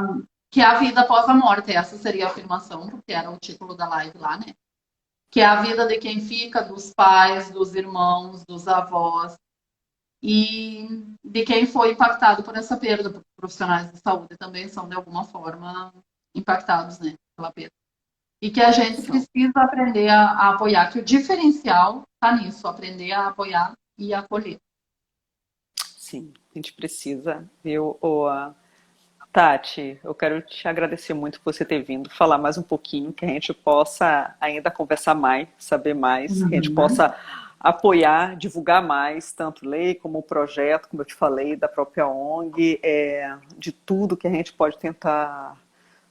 que é a vida após a morte. Essa seria a afirmação, porque era o título da live lá, né? Que é a vida de quem fica, dos pais, dos irmãos, dos avós e de quem foi impactado por essa perda, porque profissionais de saúde também são de alguma forma impactados, né, pela perda. E que a gente São. precisa aprender a apoiar, que o diferencial está nisso, aprender a apoiar e acolher. Sim, a gente precisa, viu? Tati, eu quero te agradecer muito por você ter vindo, falar mais um pouquinho, que a gente possa ainda conversar mais, saber mais, que a gente Uhum. possa apoiar, divulgar mais, tanto lei como o projeto, como eu te falei, da própria ONG, de tudo que a gente pode tentar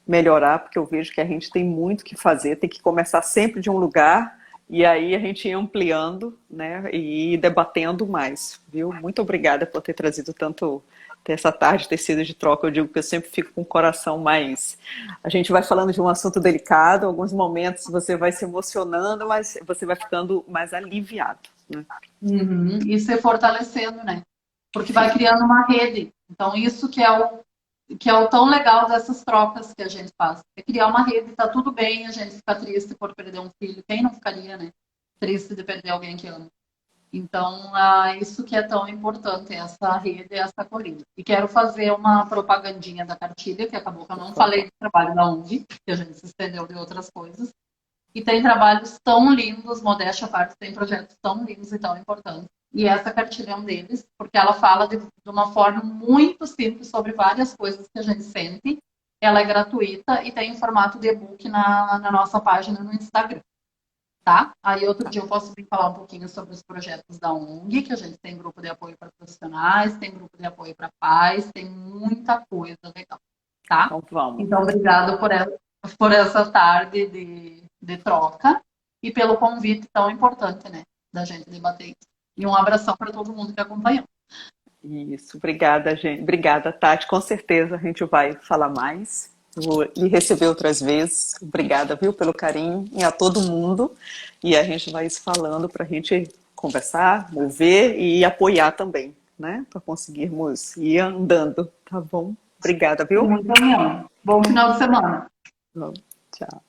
melhorar, porque eu vejo que a gente tem muito que fazer, tem que começar sempre de um lugar e aí a gente ir ampliando, né, e ir debatendo mais, viu? Muito obrigada por ter trazido tanto ter essa tarde ter sido de troca. Eu digo que eu sempre fico com o coração mais... A gente vai falando de um assunto delicado, alguns momentos você vai se emocionando, mas você vai ficando mais aliviado, né? Uhum. E se fortalecendo, né? Porque vai criando uma rede. Então, isso que é o tão legal dessas trocas que a gente faz. É criar uma rede, tá tudo bem, a gente fica triste por perder um filho. Quem não ficaria, né? Triste de perder alguém que ama. Então, isso que é tão importante, essa rede, essa acolhida. E quero fazer uma propagandinha da cartilha, que acabou que eu não falei do trabalho da ONG, que a gente se estendeu de outras coisas. E tem trabalhos tão lindos, modéstia à parte, tem projetos tão lindos e tão importantes. E essa cartilha é um deles, porque ela fala de uma forma muito simples sobre várias coisas que a gente sente. Ela é gratuita e tem em formato de e-book na nossa página no Instagram. Tá? Aí outro dia eu posso vir falar um pouquinho sobre os projetos da ONG, que a gente tem grupo de apoio para profissionais, tem grupo de apoio para pais, tem muita coisa legal, tá? Então vamos. Então, obrigado por essa tarde de troca e pelo convite tão importante, né, da gente debater isso. E um abração para todo mundo que acompanhou. Isso, obrigada, gente. Obrigada, Tati. Com certeza a gente vai falar mais. Vou lhe receber outras vezes. Obrigada, viu, pelo carinho e a todo mundo. E a gente vai se falando para a gente conversar, mover e apoiar também, né? Para conseguirmos ir andando, tá bom? Obrigada, viu? Muito bom. Bom final de semana. Bom, tchau.